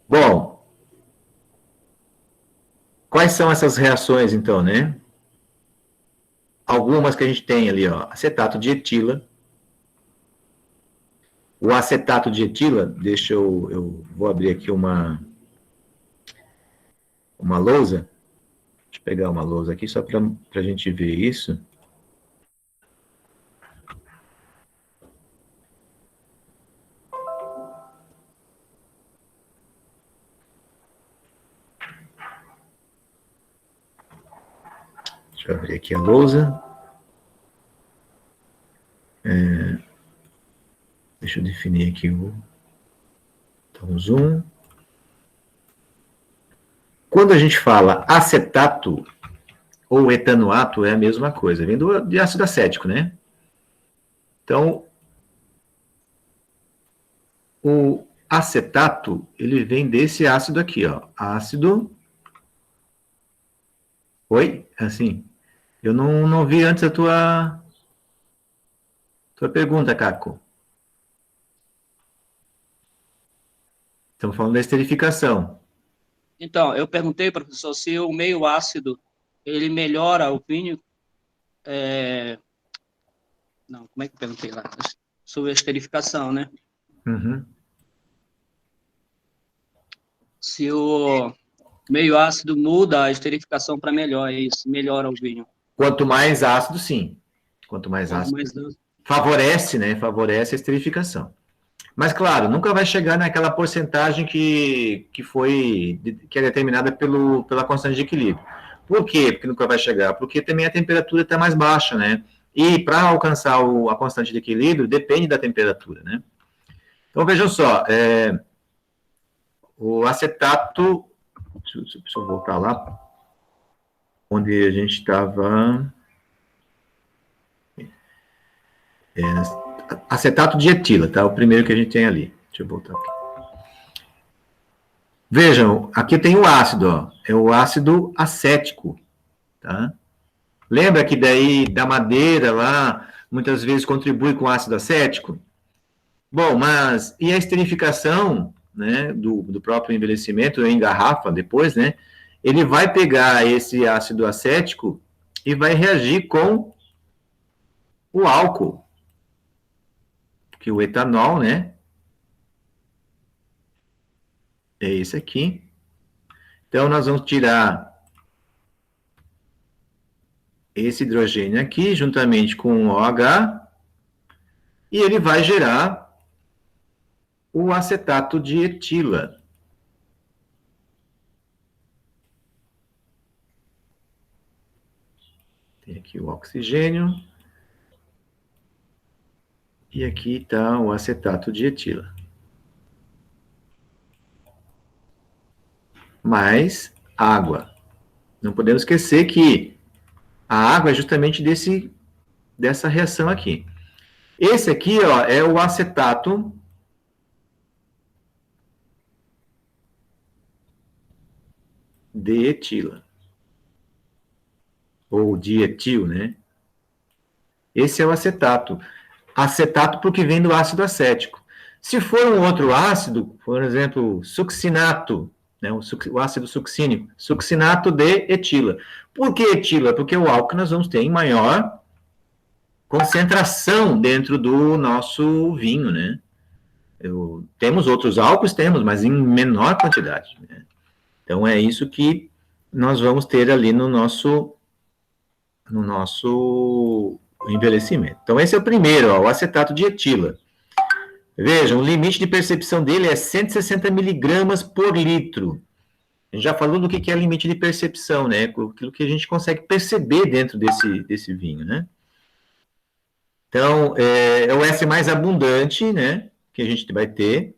Bom, quais são essas reações, então, né? Algumas que a gente tem ali, ó, acetato de etila. O acetato de etila, deixa eu vou abrir aqui uma lousa. Deixa eu pegar uma lousa aqui só para a gente ver isso. Deixa eu abrir aqui a lousa. Deixa eu definir aqui o zoom. Quando a gente fala acetato ou etanoato, é a mesma coisa, vem de ácido acético, né? Então, o acetato, ele vem desse ácido aqui, ó. Ácido... Oi? Assim, eu não vi antes a tua pergunta, Caco. Estamos falando da esterificação. Então, eu perguntei, professor, se o meio ácido ele melhora o vinho. Não, como é que eu perguntei lá? Sobre a esterificação, né? Uhum. Se o meio ácido muda a esterificação para melhor, é isso, melhora o vinho. Quanto mais ácido, sim. Quanto mais Quanto ácido, mais ácido. favorece, né? Favorece a esterificação. Mas, claro, nunca vai chegar naquela porcentagem que é determinada pela constante de equilíbrio. Por quê? Porque nunca vai chegar? Porque também a temperatura está mais baixa, né? E para alcançar a constante de equilíbrio, depende da temperatura, né? Então, vejam só, o acetato... Deixa eu voltar lá, onde a gente estava... acetato de etila, tá? O primeiro que a gente tem ali. Deixa eu voltar aqui. Vejam, aqui tem o ácido, ó. É o ácido acético, tá? Lembra que daí da madeira lá, muitas vezes contribui com ácido acético? Bom, mas e a esterificação, né, do próprio envelhecimento em garrafa depois, né? Ele vai pegar esse ácido acético e vai reagir com o álcool, que o etanol, né? É esse aqui. Então, nós vamos tirar esse hidrogênio aqui, juntamente com o OH, e ele vai gerar o acetato de etila. Tem aqui o oxigênio. E aqui está o acetato de etila. Mais água. Não podemos esquecer que a água é justamente dessa reação aqui. Esse aqui, ó, é o acetato de etila. Ou de etil, né? Esse é o acetato. Acetato porque vem do ácido acético. Se for um outro ácido, por exemplo, succinato, né, o ácido succínico, succinato de etila. Por que etila? Porque o álcool nós vamos ter em maior concentração dentro do nosso vinho, né? Temos outros álcools, temos, mas em menor quantidade. Né? Então é isso que nós vamos ter ali no nosso envelhecimento. Então esse é o primeiro, ó, o acetato de etila. Vejam, o limite de percepção dele é 160 miligramas por litro. A gente já falou do que é limite de percepção, né? Aquilo que a gente consegue perceber dentro desse vinho, né? Então, é o S mais abundante, né? Que a gente vai ter.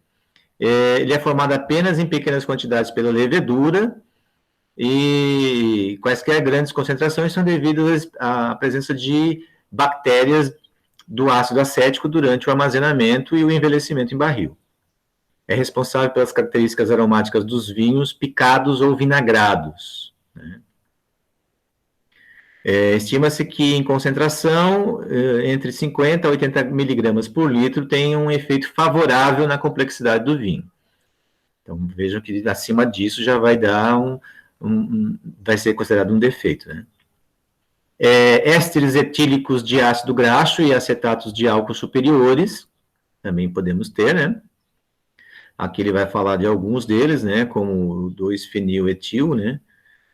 Ele é formado apenas em pequenas quantidades pela levedura e quaisquer grandes concentrações são devidas à presença de bactérias do ácido acético durante o armazenamento e o envelhecimento em barril. É responsável pelas características aromáticas dos vinhos picados ou vinagrados. Né? Estima-se que em concentração entre 50 a 80 miligramas por litro tem um efeito favorável na complexidade do vinho. Então vejam que acima disso já vai dar vai ser considerado um defeito. Né? Ésteres etílicos de ácido graxo e acetatos de álcool superiores, também podemos ter, né? Aqui ele vai falar de alguns deles, né? Como o 2-fenil-etil, né?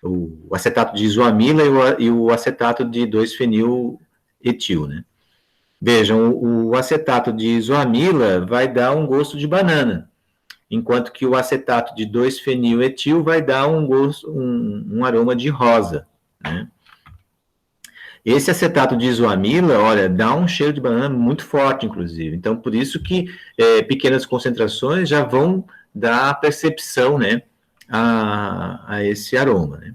O acetato de isoamila e o acetato de 2-fenil-etil, né? Vejam, o acetato de isoamila vai dar um gosto de banana, enquanto que o acetato de 2-fenil-etil vai dar um aroma de rosa, né? Esse acetato de isoamila, olha, dá um cheiro de banana muito forte, inclusive. Então, por isso que pequenas concentrações já vão dar percepção, né, a esse aroma, né.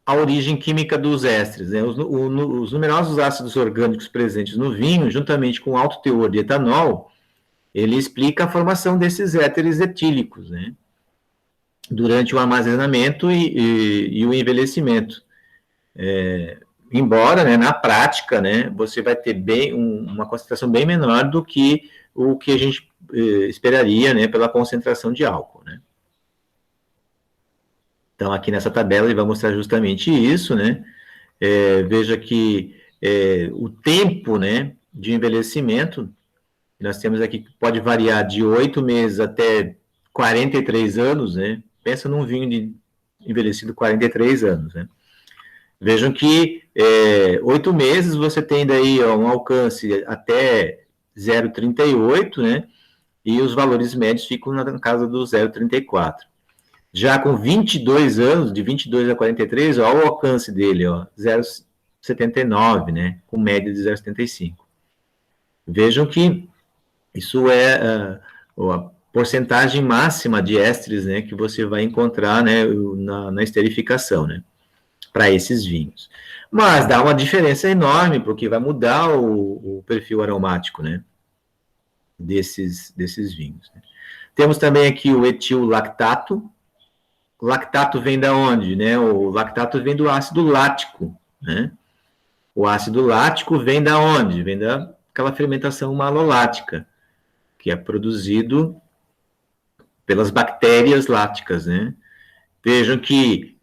A origem química dos ésteres, né? Os numerosos ácidos orgânicos presentes no vinho, juntamente com alto teor de etanol, ele explica a formação desses éteres etílicos, né, durante o armazenamento e o envelhecimento. Embora, né, na prática, né, você vai ter uma concentração bem menor do que o que a gente esperaria, né, pela concentração de álcool, né. Então, aqui nessa tabela ele vai mostrar justamente isso, né. Veja que o tempo, né, de envelhecimento, nós temos aqui que pode variar de 8 meses até 43 anos, né. Pensa num vinho envelhecido 43 anos, né. Vejam que 8 meses você tem daí um alcance até 0,38, né? E os valores médios ficam na casa do 0,34. Já com 22 anos, de 22 a 43, olha o alcance dele, ó, 0,79, né? Com média de 0,75. Vejam que isso é a porcentagem máxima de ésteres, né, que você vai encontrar, né, na esterificação, né, para esses vinhos. Mas dá uma diferença enorme, porque vai mudar o perfil aromático, né, desses vinhos. Né. Temos também aqui o etil-lactato. O lactato vem da onde, né? O lactato vem do ácido lático, né? O ácido lático vem da onde? Vem daquela fermentação malolática, que é produzido pelas bactérias láticas, né? Vejam que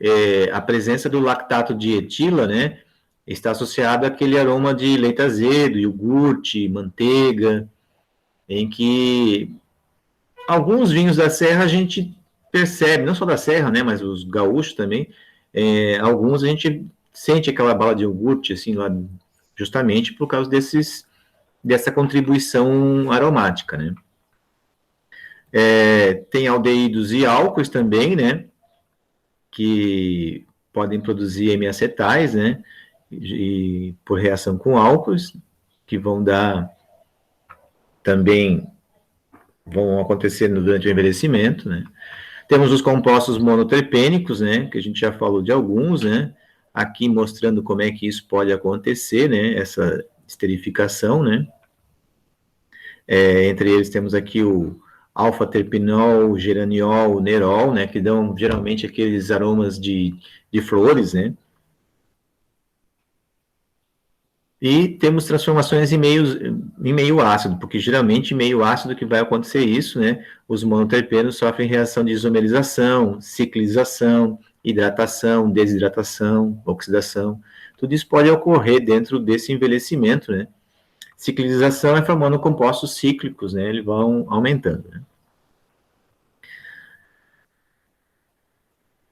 a presença do lactato de etila, né, está associada àquele aroma de leite azedo, iogurte, manteiga, em que alguns vinhos da serra a gente percebe, não só da serra, né, mas os gaúchos também, alguns a gente sente aquela bala de iogurte, assim, lá, justamente por causa dessa contribuição aromática, né. Tem aldeídos e álcoois também, né, que podem produzir hemiacetais, né, e por reação com álcoois, que vão acontecer durante o envelhecimento, né. Temos os compostos monoterpênicos, né, que a gente já falou de alguns, né, aqui mostrando como é que isso pode acontecer, né, essa esterificação, né. Entre eles temos aqui o alfa-terpinol, geraniol, nerol, né, que dão geralmente aqueles aromas de flores, né. E temos transformações em meio ácido, porque geralmente em meio ácido que vai acontecer isso, né, os monoterpenos sofrem reação de isomerização, ciclização, hidratação, desidratação, oxidação, tudo isso pode ocorrer dentro desse envelhecimento, né. Ciclização é formando compostos cíclicos, né, eles vão aumentando, né.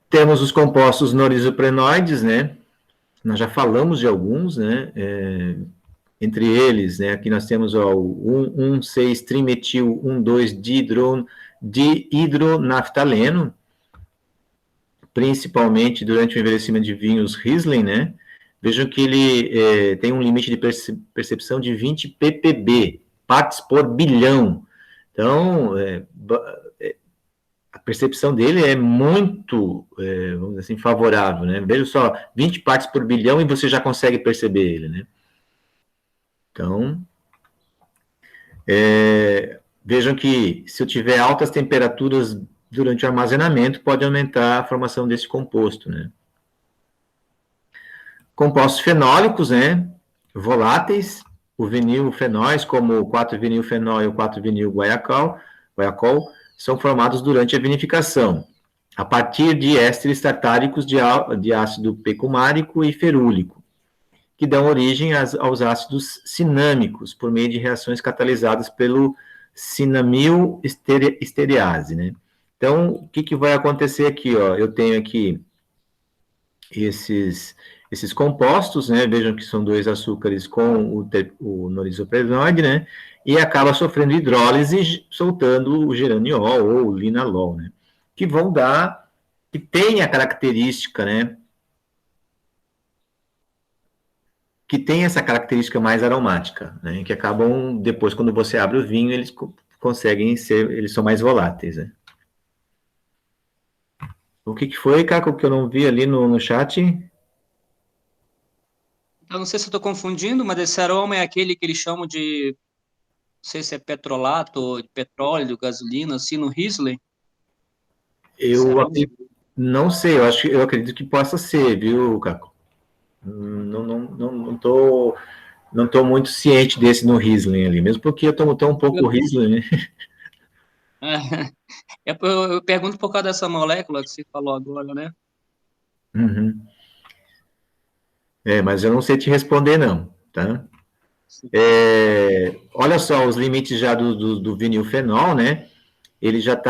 Temos os compostos norisoprenoides, né, nós já falamos de alguns, né, entre eles, né, aqui nós temos o 1,6-trimetil 1,2-dihidronaftaleno, principalmente durante o envelhecimento de vinhos Riesling, né. Vejam que ele tem um limite de percepção de 20 ppb, partes por bilhão. Então, a percepção dele é muito, vamos dizer assim, favorável, né? Veja só, 20 partes por bilhão e você já consegue perceber ele, né? Então, vejam que se eu tiver altas temperaturas durante o armazenamento, pode aumentar a formação desse composto, né? Compostos fenólicos, né? Voláteis, o vinilfenóis, como o 4-vinilfenol e o 4-vinil-guaiacol, são formados durante a vinificação, a partir de ésteres tartáricos de ácido pecumárico e ferúlico, que dão origem aos ácidos cinâmicos, por meio de reações catalisadas pelo cinamil esterease, né? Então, o que vai acontecer aqui, ó? Eu tenho aqui esses compostos, né? Vejam que são 2 açúcares com o norisoprenoide, né? E acaba sofrendo hidrólise, soltando o geraniol ou o linalol, né? Que vão dar que tem a característica, né? Que tem essa característica mais aromática, né? Que acabam, depois, quando você abre o vinho, eles conseguem ser, eles são mais voláteis, né? O que foi, Caco, que eu não vi ali no chat? Eu não sei se eu estou confundindo, mas esse aroma é aquele que eles chamam de, não sei se é petrolato, de petróleo, gasolina, assim, no Riesling. Esse Eu aroma. não sei, eu acredito que possa ser, viu, Caco? Não tô muito ciente desse no Riesling ali, mesmo porque eu tomo tão um pouco Riesling, né? Eu pergunto por causa dessa molécula que você falou agora, né? Uhum. Mas eu não sei te responder, não, tá? Olha só, os limites já do vinilfenol, né? Ele já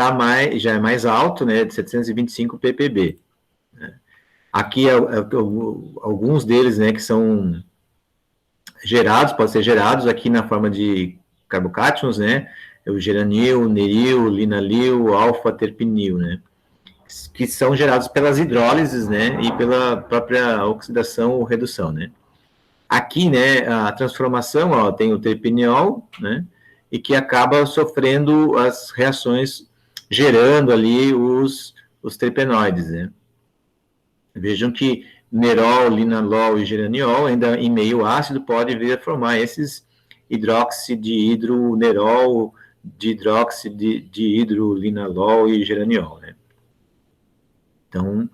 é mais alto, né? De 725 ppb. Aqui, alguns deles, né, que são gerados, podem ser gerados aqui na forma de carbocátions, né? O geranil, neril, linalil, alfa-terpinil, né? Que são gerados pelas hidrólises, né? E pela própria oxidação ou redução, né? Aqui, né, a transformação, ó, tem o terpineol, né? E que acaba sofrendo as reações, gerando ali os terpenoides, né? Vejam que nerol, linalol e geraniol, ainda em meio ácido, pode vir a formar esses hidroxidihidronerol, dihidroxidihidrolinalol e geraniol, né? Então,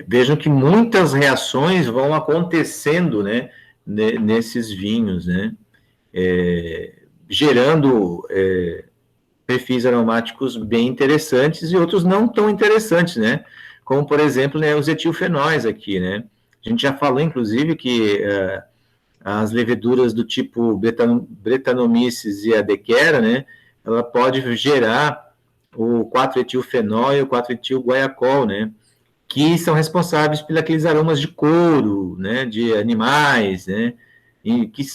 vejam que muitas reações vão acontecendo, né, nesses vinhos, né, gerando perfis aromáticos bem interessantes e outros não tão interessantes, né? Como, por exemplo, né, os etilfenóis aqui, né? A gente já falou, inclusive, que as leveduras do tipo Brettanomyces e a Dequera, né? Ela pode gerar o 4-etilfenol e o 4-etil-guaiacol, né? Que são responsáveis por aqueles aromas de couro, né? De animais, né? E que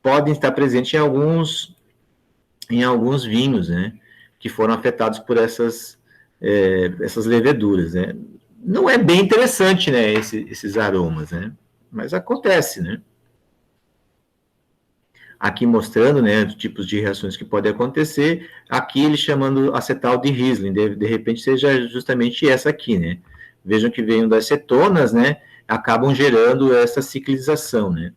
podem estar presentes em alguns vinhos, né, que foram afetados por essas leveduras, né. Não é bem interessante, né, esses aromas, né, mas acontece, né. Aqui mostrando, né, os tipos de reações que podem acontecer, aqui ele chamando acetal de Riesling, de repente seja justamente essa aqui, né. Vejam que vem das cetonas, né, acabam gerando essa ciclização, né.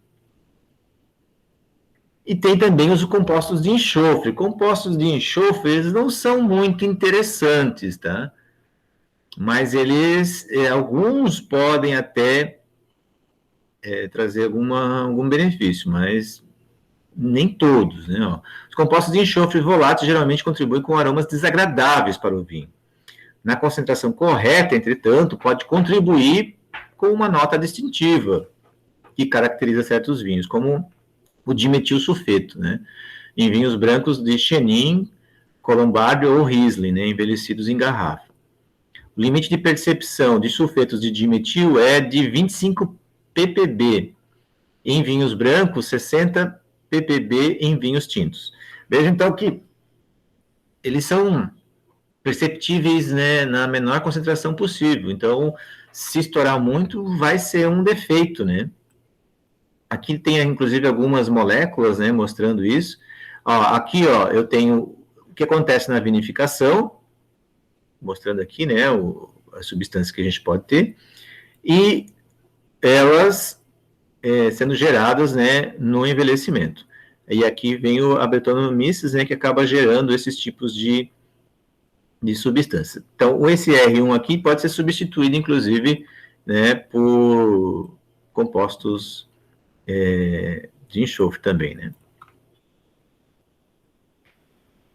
E tem também os compostos de enxofre. Compostos de enxofre, eles não são muito interessantes, tá? Mas alguns podem até trazer algum benefício, mas nem todos, né? Ó. Os compostos de enxofre volátil geralmente contribuem com aromas desagradáveis para o vinho. Na concentração correta, entretanto, pode contribuir com uma nota distintiva que caracteriza certos vinhos, como o dimetilsulfeto, né? Em vinhos brancos de Chenin, Colombard ou Riesling, né? Envelhecidos em garrafa. O limite de percepção de sulfetos de dimetil é de 25 ppb. Em vinhos brancos, 60 ppb em vinhos tintos. Veja então que eles são perceptíveis, né, na menor concentração possível. Então, se estourar muito, vai ser um defeito, né? Aqui tem, inclusive, algumas moléculas, né, mostrando isso. Ó, aqui, ó, eu tenho o que acontece na vinificação, mostrando aqui, né, as substâncias que a gente pode ter, e elas sendo geradas, né, no envelhecimento. E aqui vem a Brettanomyces, né, que acaba gerando esses tipos de substância. Então, esse R1 aqui pode ser substituído, inclusive, né, por compostos de enxofre também, né.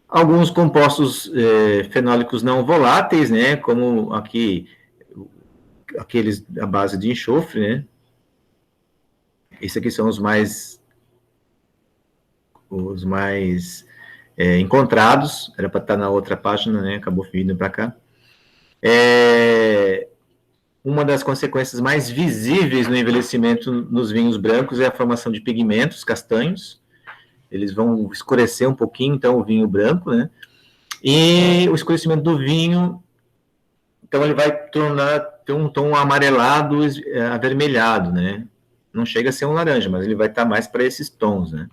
Alguns compostos fenólicos não voláteis, né, como aqui aqueles à base de enxofre, né. Esses aqui são os mais encontrados. Era para estar na outra página, né, acabou vindo para cá. Uma das consequências mais visíveis no envelhecimento nos vinhos brancos é a formação de pigmentos castanhos. Eles vão escurecer um pouquinho, então, o vinho branco, né? E o escurecimento do vinho Então ele vai ter um tom amarelado, avermelhado, né? Não chega a ser um laranja, mas ele vai estar mais para esses tons, né?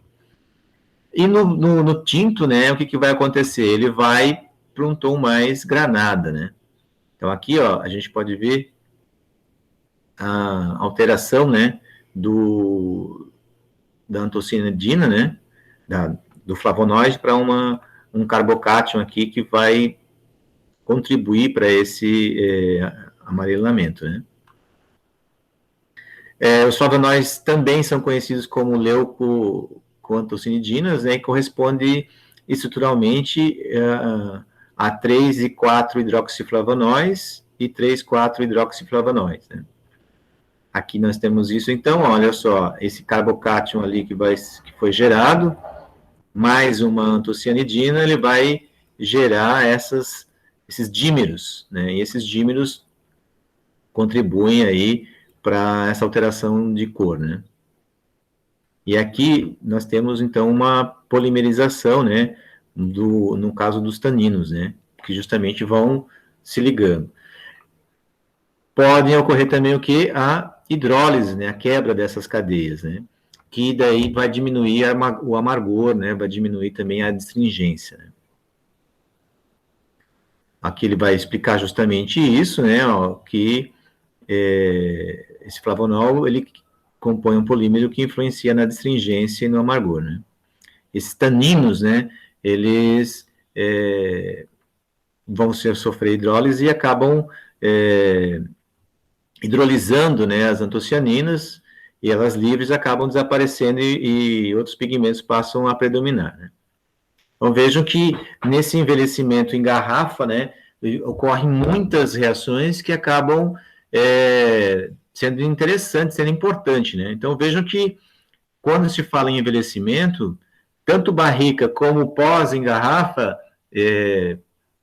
E no tinto, né, o que vai acontecer? Ele vai para um tom mais granada, né? Então aqui, ó, a gente pode ver a alteração, né, da antocianidina, né, do flavonoide para um carbocátion aqui que vai contribuir para esse amarelamento, né. Os flavonoides também são conhecidos como leucoantocinidinas, né, e corresponde estruturalmente a 3 e 4 hidroxiflavonoides e 3, 4 hidroxiflavonoides, né. Aqui nós temos isso, então, olha só, esse carbocátion ali que foi gerado, mais uma antocianidina, ele vai gerar esses dímeros, né? E esses dímeros contribuem aí para essa alteração de cor, né? E aqui nós temos, então, uma polimerização, né? No caso dos taninos, né? Que justamente vão se ligando. Podem ocorrer também o que? A hidrólise, né? A quebra dessas cadeias, né? Que daí vai diminuir o amargor, né? Vai diminuir também a astringência, né? Aqui ele vai explicar justamente isso, né? Ó, que esse flavonol, ele compõe um polímero que influencia na astringência e no amargor, né? Esses taninos, né? Eles vão sofrer hidrólise e acabam hidrolisando, né, as antocianinas, e elas livres acabam desaparecendo e outros pigmentos passam a predominar, né? Então vejam que nesse envelhecimento em garrafa, né, ocorrem muitas reações que acabam sendo interessantes, sendo importantes, né? Então vejam que quando se fala em envelhecimento, tanto barrica como pós em garrafa,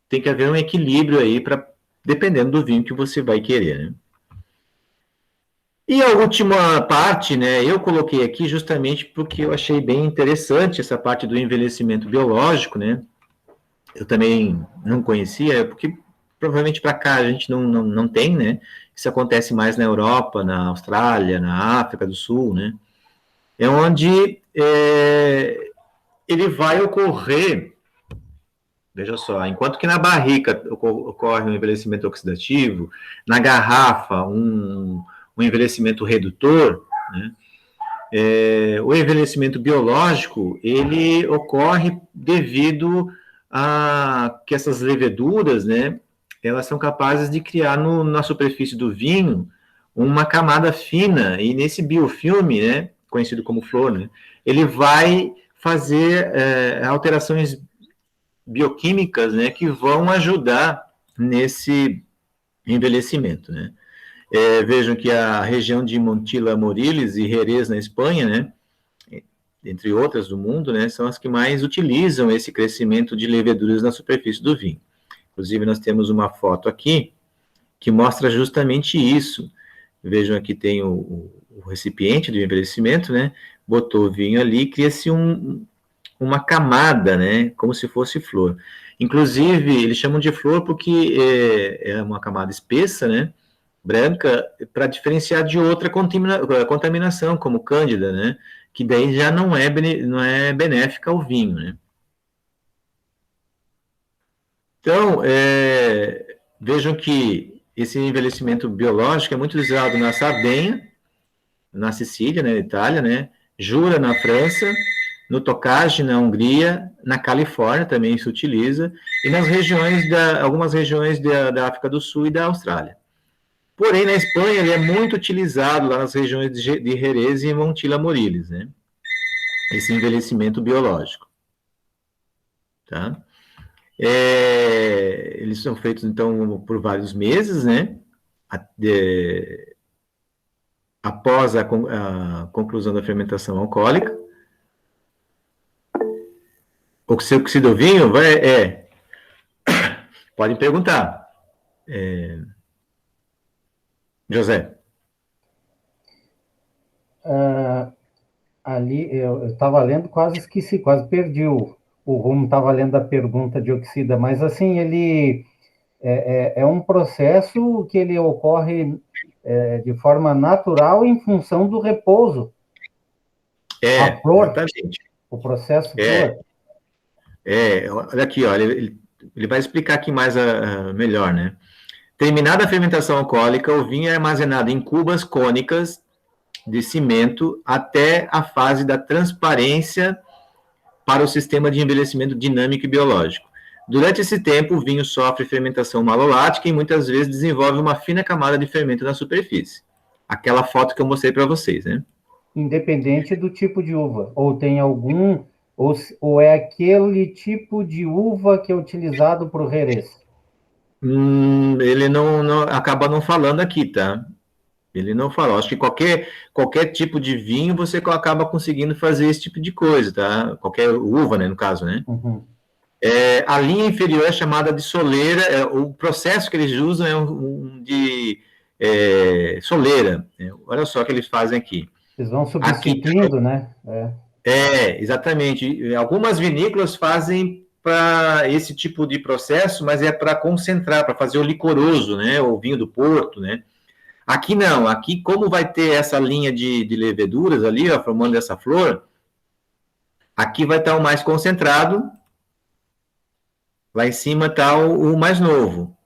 tem que haver um equilíbrio aí dependendo do vinho que você vai querer, né? E a última parte, né, eu coloquei aqui justamente porque eu achei bem interessante essa parte do envelhecimento biológico, né? Eu também não conhecia, porque provavelmente para cá a gente não tem, né? Isso acontece mais na Europa, na Austrália, na África do Sul, né? É onde ele vai ocorrer, veja só, enquanto que na barrica ocorre um envelhecimento oxidativo, na garrafa um envelhecimento redutor, né? O envelhecimento biológico, ele ocorre devido a que essas leveduras, né, elas são capazes de criar na superfície do vinho uma camada fina, e nesse biofilme, né, conhecido como flor, né, ele vai fazer alterações bioquímicas, né, que vão ajudar nesse envelhecimento, né. Vejam que a região de Montilla Moriles e Jerez, na Espanha, né, entre outras do mundo, né, são as que mais utilizam esse crescimento de leveduras na superfície do vinho. Inclusive, nós temos uma foto aqui que mostra justamente isso. Vejam aqui tem o recipiente do envelhecimento, né, botou o vinho ali, cria-se uma camada, né, como se fosse flor. Inclusive, eles chamam de flor porque é uma camada espessa, né, branca, para diferenciar de outra contaminação, como cândida, né, que daí já não é benéfica ao vinho, né. Então, vejam que esse envelhecimento biológico é muito usado na Sardenha, na Sicília, na Itália, né, Jura, na França, no Tocage, na Hungria, na Califórnia também se utiliza, e nas algumas regiões da África do Sul e da Austrália. Porém, na Espanha, ele é muito utilizado lá nas regiões de Jerez e Montilla Moriles, né? Esse envelhecimento biológico. Tá? Eles são feitos, então, por vários meses, né? Após a conclusão da fermentação alcoólica. Oxida o vinho? Podem perguntar. José. Ali, eu estava lendo, quase esqueci, quase perdi o rumo, estava lendo a pergunta de Oxida, mas assim, ele É um processo que ele ocorre de forma natural em função do repouso. A flor, exatamente. o processo É, flor. olha aqui, olha, ele vai explicar aqui mais melhor, né? Terminada a fermentação alcoólica, o vinho é armazenado em cubas cônicas de cimento até a fase da transparência para o sistema de envelhecimento dinâmico e biológico. Durante esse tempo, o vinho sofre fermentação malolática e muitas vezes desenvolve uma fina camada de fermento na superfície. Aquela foto que eu mostrei para vocês, né? Independente do tipo de uva. Ou tem algum, ou é aquele tipo de uva que é utilizado para o Jerez. Ele não acaba não falando aqui, tá? Ele não fala. Acho que qualquer tipo de vinho você acaba conseguindo fazer esse tipo de coisa, tá? Qualquer uva, né, no caso, né? Uhum. A linha inferior é chamada de soleira. O processo que eles usam é de soleira. Olha só o que eles fazem aqui. Eles vão Aqui substituindo, né? exatamente. Algumas vinícolas fazem para esse tipo de processo, mas é para concentrar, para fazer o licoroso, né? O vinho do Porto, né? Aqui não. Aqui, como vai ter essa linha de leveduras ali, ó, formando essa flor, aqui vai estar o mais concentrado, lá em cima está o mais novo.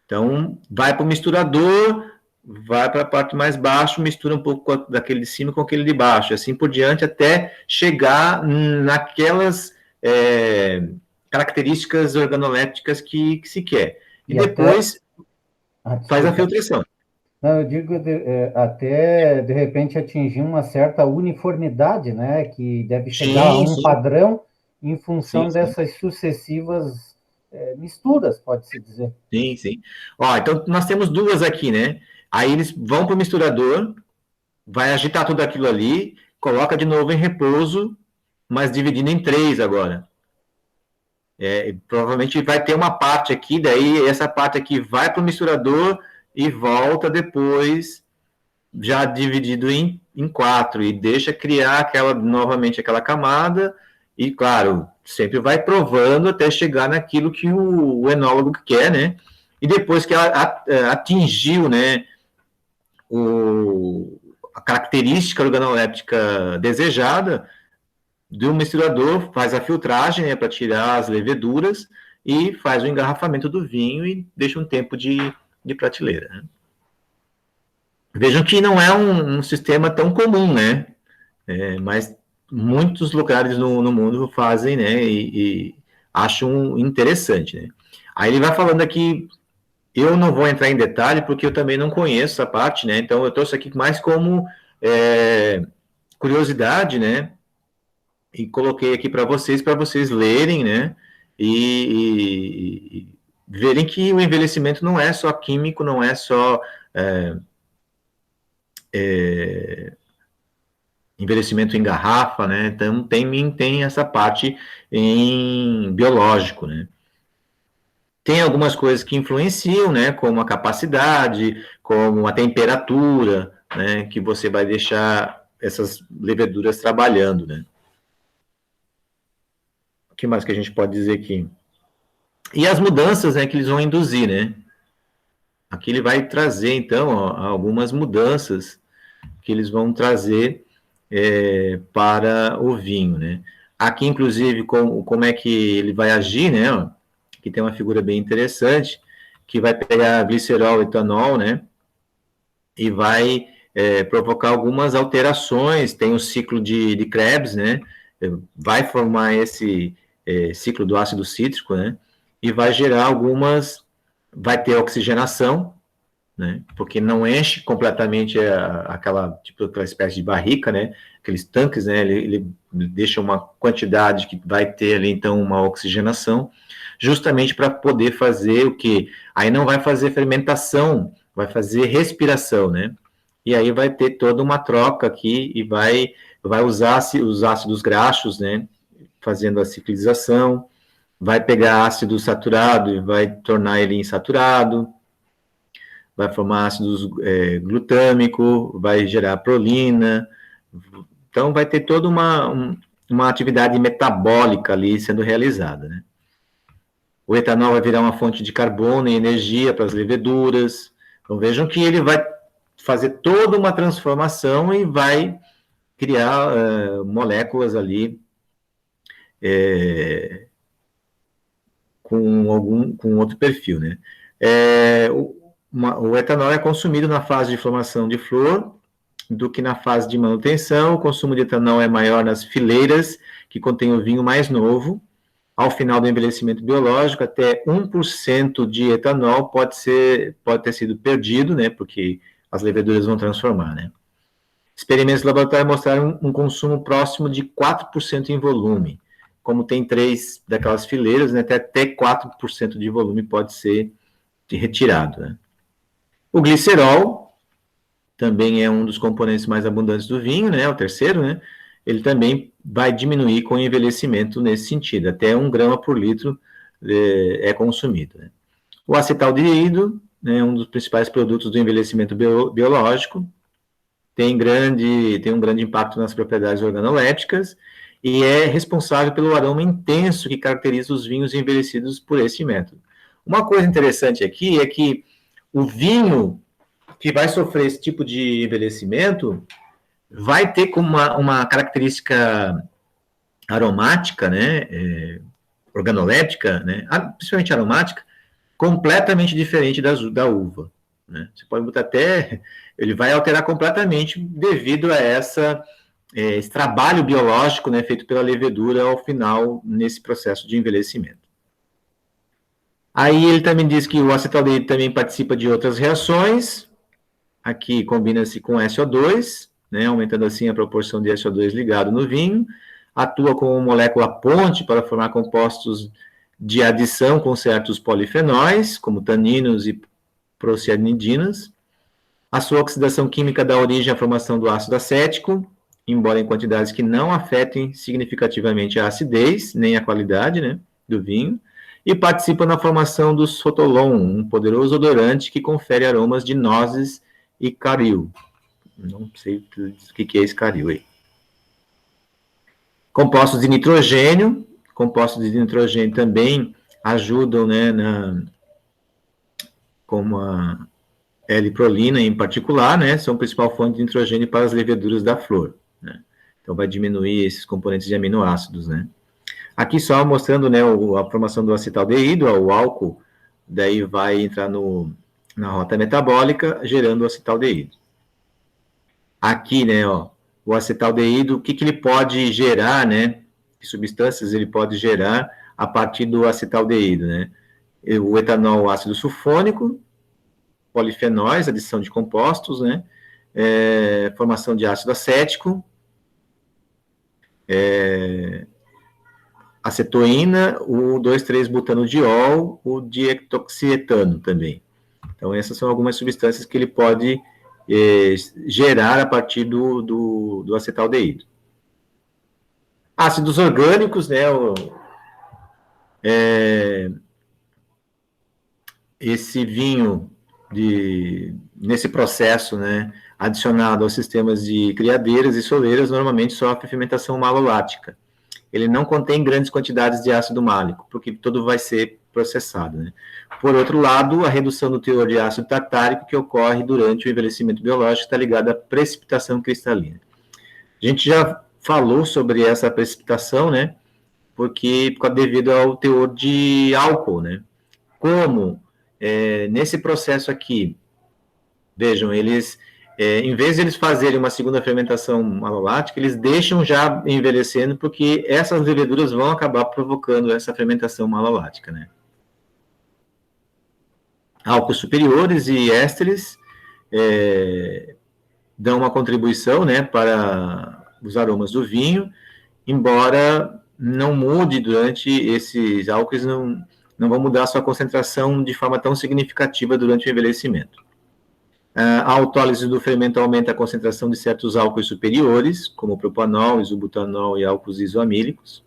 Então, vai para o misturador, vai para a parte mais baixa, mistura um pouco daquele de cima com aquele de baixo, assim por diante, até chegar naquelas características organolépticas que se quer. E depois faz a filtração. Não, eu digo até, de repente, atingir uma certa uniformidade, né? Que deve chegar a um padrão em função dessas sucessivas misturas, pode-se dizer. Sim. Ó, então, nós temos duas aqui, né? Aí eles vão para o misturador, vai agitar tudo aquilo ali, coloca de novo em repouso, mas dividindo em 3 agora. Provavelmente vai ter uma parte aqui, daí essa parte aqui vai para o misturador e volta depois, já dividido em 4, e deixa criar novamente aquela camada, e claro, sempre vai provando até chegar naquilo que o enólogo quer, né? E depois que ela atingiu, né, a característica organoléptica desejada, do misturador, faz a filtragem, né, para tirar as leveduras, e faz o engarrafamento do vinho e deixa um tempo de prateleira. Né? Vejam que não é um sistema tão comum, né? Mas muitos lugares no mundo fazem, né? E acham interessante, né? Aí ele vai falando aqui, eu não vou entrar em detalhe, porque eu também não conheço essa parte, né? Então eu trouxe aqui mais como curiosidade, né? E coloquei aqui para vocês lerem, né? E verem que o envelhecimento não é só químico, não é só envelhecimento em garrafa, né? Então tem essa parte em biológico, né? Tem algumas coisas que influenciam, né? Como a capacidade, como a temperatura, né? Que você vai deixar essas leveduras trabalhando, né? O que mais que a gente pode dizer aqui? E as mudanças, né, que eles vão induzir, né? Aqui ele vai trazer, então, ó, algumas mudanças que eles vão trazer para o vinho, né? Aqui, inclusive, como é que ele vai agir, né? Ó, aqui tem uma figura bem interessante, que vai pegar glicerol, etanol, né? E vai provocar algumas alterações, tem o ciclo de Krebs, né? Vai formar esse ciclo do ácido cítrico, né? E vai gerar vai ter oxigenação, né? Porque não enche completamente aquela espécie de barrica, né? Aqueles tanques, né? Ele deixa uma quantidade que vai ter ali, então, uma oxigenação, justamente para poder fazer o que? Aí não vai fazer fermentação, vai fazer respiração, né? E aí vai ter toda uma troca aqui e vai usar os ácidos graxos, né? Fazendo a ciclização, vai pegar ácido saturado e vai tornar ele insaturado, vai formar ácido glutâmico, vai gerar prolina. Então, vai ter toda uma atividade metabólica ali sendo realizada, né? O etanol vai virar uma fonte de carbono e energia para as leveduras. Então, vejam que ele vai fazer toda uma transformação e vai criar moléculas ali com outro perfil, né? O etanol é consumido na fase de formação de flor do que na fase de manutenção. O consumo de etanol é maior nas fileiras que contêm o vinho mais novo. Ao final do envelhecimento biológico, até 1% de etanol pode ter sido perdido, né, porque as leveduras vão transformar, né. Experimentos de laboratório mostraram um consumo próximo de 4% em volume. Como tem 3 daquelas fileiras, né, até 4% de volume pode ser retirado, né. O glicerol também é um dos componentes mais abundantes do vinho, né, o terceiro, né, ele também vai diminuir com o envelhecimento nesse sentido, até 1 grama por litro é consumido, né. O acetaldeído, né, um dos principais produtos do envelhecimento biológico, tem um grande impacto nas propriedades organolépticas e é responsável pelo aroma intenso que caracteriza os vinhos envelhecidos por esse método. Uma coisa interessante aqui é que o vinho que vai sofrer esse tipo de envelhecimento vai ter como uma característica aromática, né, organoléptica, né, principalmente aromática, completamente diferente da uva, né. Você pode botar ele vai alterar completamente devido a esse trabalho biológico, né, feito pela levedura ao final, nesse processo de envelhecimento. Aí ele também diz que o acetaldeído também participa de outras reações, aqui combina-se com SO2, né, aumentando assim a proporção de SO2 ligado no vinho, atua como molécula ponte para formar compostos de adição com certos polifenóis, como taninos e procianidinas. A sua oxidação química dá origem à formação do ácido acético, embora em quantidades que não afetem significativamente a acidez, nem a qualidade, né, do vinho, e participa na formação do sotolon, um poderoso odorante que confere aromas de nozes e caril. Não sei o que é esse caril aí. Compostos de nitrogênio também ajudam, né, como a L-prolina em particular, né, são a principal fonte de nitrogênio para as leveduras da flor, né. Então vai diminuir esses componentes de aminoácidos, né. Aqui só mostrando, né, a formação do acetaldeído, o álcool, daí vai entrar na rota metabólica, gerando o acetaldeído. Aqui, né, o acetaldeído, o que ele pode gerar, né, que substâncias ele pode gerar a partir do acetaldeído, né. O etanol, ácido sulfônico, polifenóis, adição de compostos, né, formação de ácido acético, acetoína, o 2,3-butanodiol, o dietoxietano também. Então, essas são algumas substâncias que ele pode gerar a partir do acetaldeído. Ácidos orgânicos, né, esse vinho, nesse processo, né, adicionado aos sistemas de criadeiras e soleiras, normalmente sofre fermentação malolática. Ele não contém grandes quantidades de ácido málico, porque tudo vai ser processado, né? Por outro lado, a redução do teor de ácido tartárico que ocorre durante o envelhecimento biológico está ligada à precipitação cristalina. A gente já falou sobre essa precipitação, né? Devido ao teor de álcool, né? Como nesse processo aqui, vejam, eles, em vez de eles fazerem uma segunda fermentação malolática, eles deixam já envelhecendo, porque essas leveduras vão acabar provocando essa fermentação malolática, né? Álcools superiores e ésteres dão uma contribuição, né, para os aromas do vinho, embora não mude durante esses álcools, não vão mudar a sua concentração de forma tão significativa durante o envelhecimento. A autólise do fermento aumenta a concentração de certos álcools superiores, como o propanol, isobutanol e álcools isoamílicos.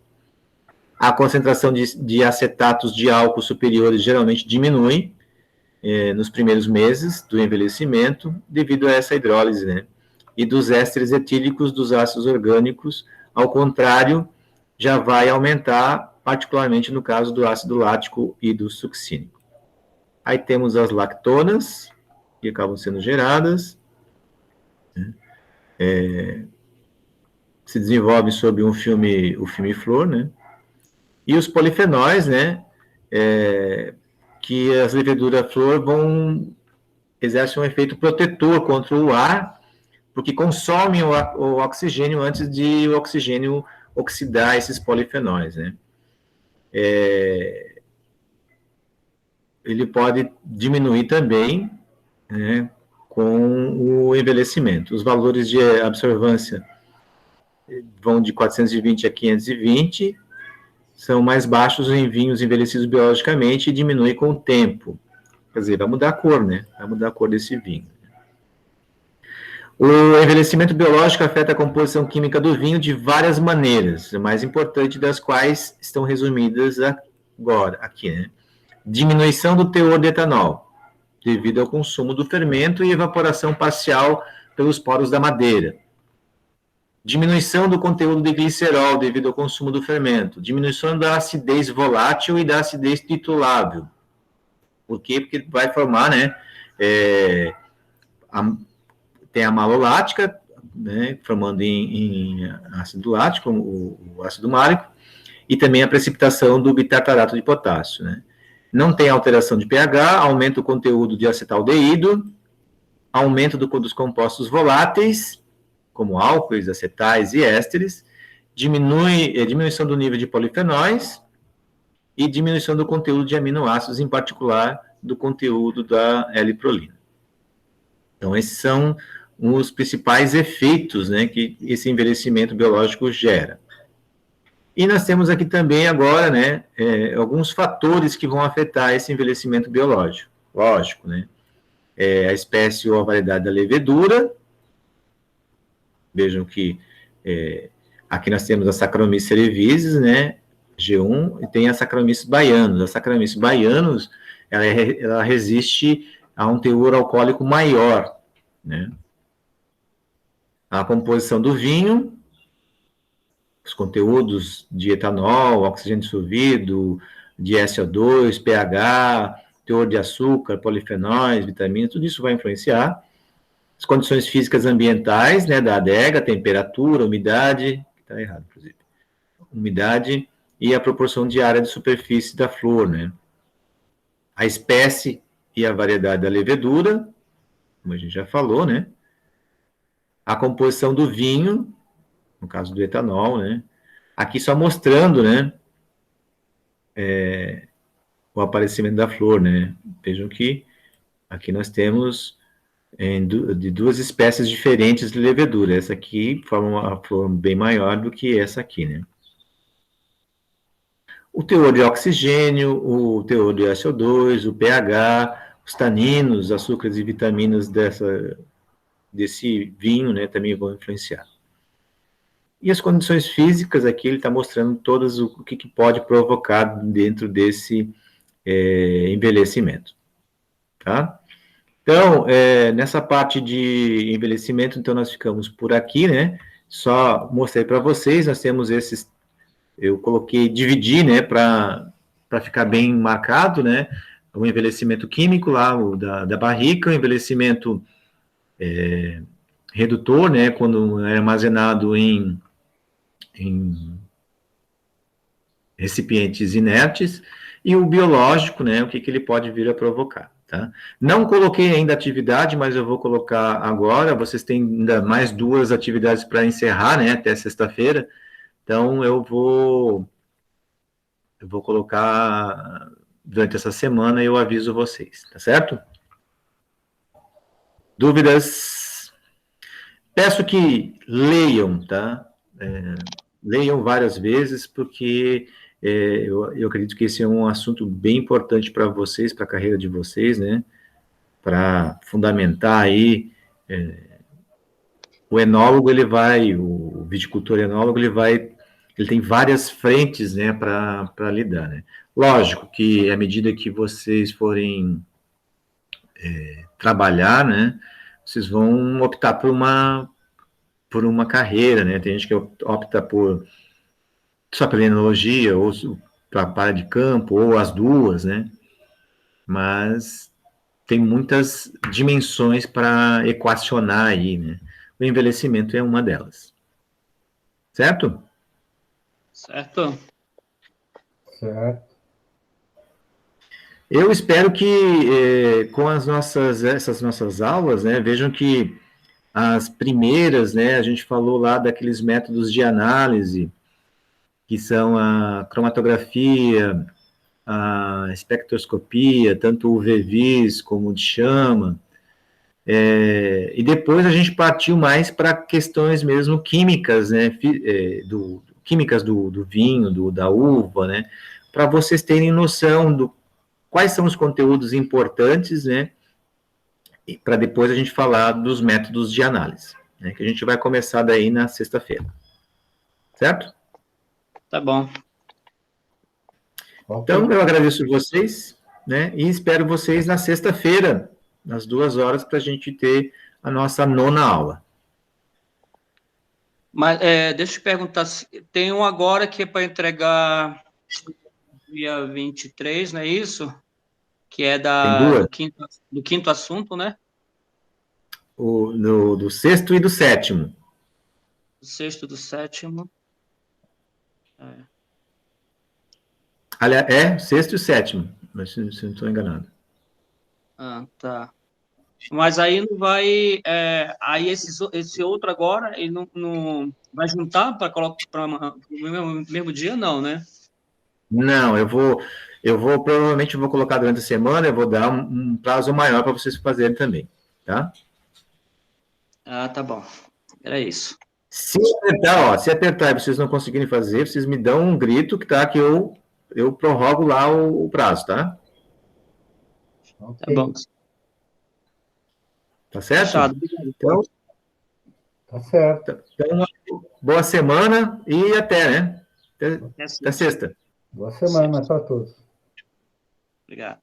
A concentração de acetatos de álcool superiores geralmente diminui nos primeiros meses do envelhecimento, devido a essa hidrólise, né? E dos ésteres etílicos dos ácidos orgânicos, ao contrário, já vai aumentar particularmente no caso do ácido lático e do succínico. Aí temos as lactonas, que acabam sendo geradas, né? Se desenvolve sobre o filme flor, né? E os polifenóis, né? Que as leveduras flor exercem um efeito protetor contra o ar, porque consomem o oxigênio antes de o oxigênio oxidar esses polifenóis, né? Ele pode diminuir também, né, com o envelhecimento. Os valores de absorvância vão de 420 a 520, são mais baixos em vinhos envelhecidos biologicamente e diminui com o tempo. Quer dizer, vai mudar a cor, né? Vai mudar a cor desse vinho. O envelhecimento biológico afeta a composição química do vinho de várias maneiras, a mais importante das quais estão resumidas agora, aqui, né? Diminuição do teor de etanol, devido ao consumo do fermento e evaporação parcial pelos poros da madeira. Diminuição do conteúdo de glicerol, devido ao consumo do fermento. Diminuição da acidez volátil e da acidez titulável. Por quê? Porque vai formar, né, tem a malolática, né, formando em ácido lático, o ácido málico, e também a precipitação do bitartarato de potássio, né. Não tem alteração de pH, aumenta o conteúdo de acetaldeído, aumento dos compostos voláteis, como álcoois, acetais e ésteres, diminuição do nível de polifenóis e diminuição do conteúdo de aminoácidos, em particular do conteúdo da L-prolina. Então, esses são os principais efeitos, né, que esse envelhecimento biológico gera. E nós temos aqui também agora, né, alguns fatores que vão afetar esse envelhecimento biológico. Lógico, né? A espécie ou a variedade da levedura. Vejam que aqui nós temos a Saccharomyces cerevisiae, né, G1, e tem a Saccharomyces baianus. A Saccharomyces baianus, ela resiste a um teor alcoólico maior, né? A composição do vinho, os conteúdos de etanol, oxigênio dissolvido, de SO2, pH, teor de açúcar, polifenóis, vitaminas, tudo isso vai influenciar. As condições físicas ambientais, né, da adega, temperatura, umidade, está errado, inclusive, umidade e a proporção de área de superfície da flor, né. A espécie e a variedade da levedura, como a gente já falou, né. A composição do vinho, no caso do etanol, né. Aqui só mostrando, né, o aparecimento da flor, né. Vejam que aqui nós temos de duas espécies diferentes de levedura. Essa aqui forma uma flor bem maior do que essa aqui, né. O teor de oxigênio, o teor de SO2, o pH, os taninos, açúcares e vitaminas desse vinho, né, também vão influenciar. E as condições físicas, aqui ele está mostrando todas o que pode provocar dentro desse envelhecimento, tá? Então, nessa parte de envelhecimento, então nós ficamos por aqui, né? Só mostrei para vocês, nós temos esses, eu coloquei, dividi, né, para ficar bem marcado, né? O envelhecimento químico lá, o da barrica, o envelhecimento redutor, né, quando é armazenado em recipientes inertes, e o biológico, né, o que ele pode vir a provocar, tá? Não coloquei ainda atividade, mas eu vou colocar agora, vocês têm ainda mais 2 atividades para encerrar, né, até sexta-feira, então eu vou colocar durante essa semana e eu aviso vocês, tá certo? Dúvidas? Peço que leiam, tá? Leiam várias vezes, porque eu acredito que esse é um assunto bem importante para vocês, para a carreira de vocês, né? Para fundamentar aí, o enólogo, o viticultor enólogo, ele tem várias frentes, né, para lidar, né? Lógico que à medida que vocês forem trabalhar, né, vocês vão optar por uma carreira, né? Tem gente que opta só pela enologia, ou para de campo, ou as duas, né? Mas tem muitas dimensões para equacionar aí, né? O envelhecimento é uma delas. Certo? Certo? Certo. Eu espero que com essas nossas aulas, né, vejam que as primeiras, né, a gente falou lá daqueles métodos de análise, que são a cromatografia, a espectroscopia, tanto o VVIS como o de chama, e depois a gente partiu mais para questões mesmo químicas, né, químicas do vinho, da uva, né, para vocês terem noção do quais são os conteúdos importantes, né, para depois a gente falar dos métodos de análise, né, que a gente vai começar daí na sexta-feira. Certo? Tá bom. Então, eu agradeço vocês, né, e espero vocês na sexta-feira, às 2 horas, para a gente ter a nossa 9ª aula. Mas deixa eu te perguntar, tem um agora que é para entregar dia 23, não é isso? Que é Tem duas? do quinto assunto, né? Do sexto e do sétimo. Do sexto, do sétimo. Aliás, sexto e sétimo, mas se não estou enganado. Ah, tá. Mas aí não vai. Aí esse outro agora, ele não vai juntar para colocar para o mesmo dia, não, né? Não, provavelmente eu vou colocar durante a semana, eu vou dar um prazo maior para vocês fazerem também, tá? Ah, tá bom. Era isso. Se apertar e vocês não conseguirem fazer, vocês me dão um grito que eu prorrogo lá o prazo, tá? Okay. Tá bom. Tá certo? Fechado. Então, tá certo. Então, boa semana e até, né? Até sexta. Boa semana para todos. Obrigado.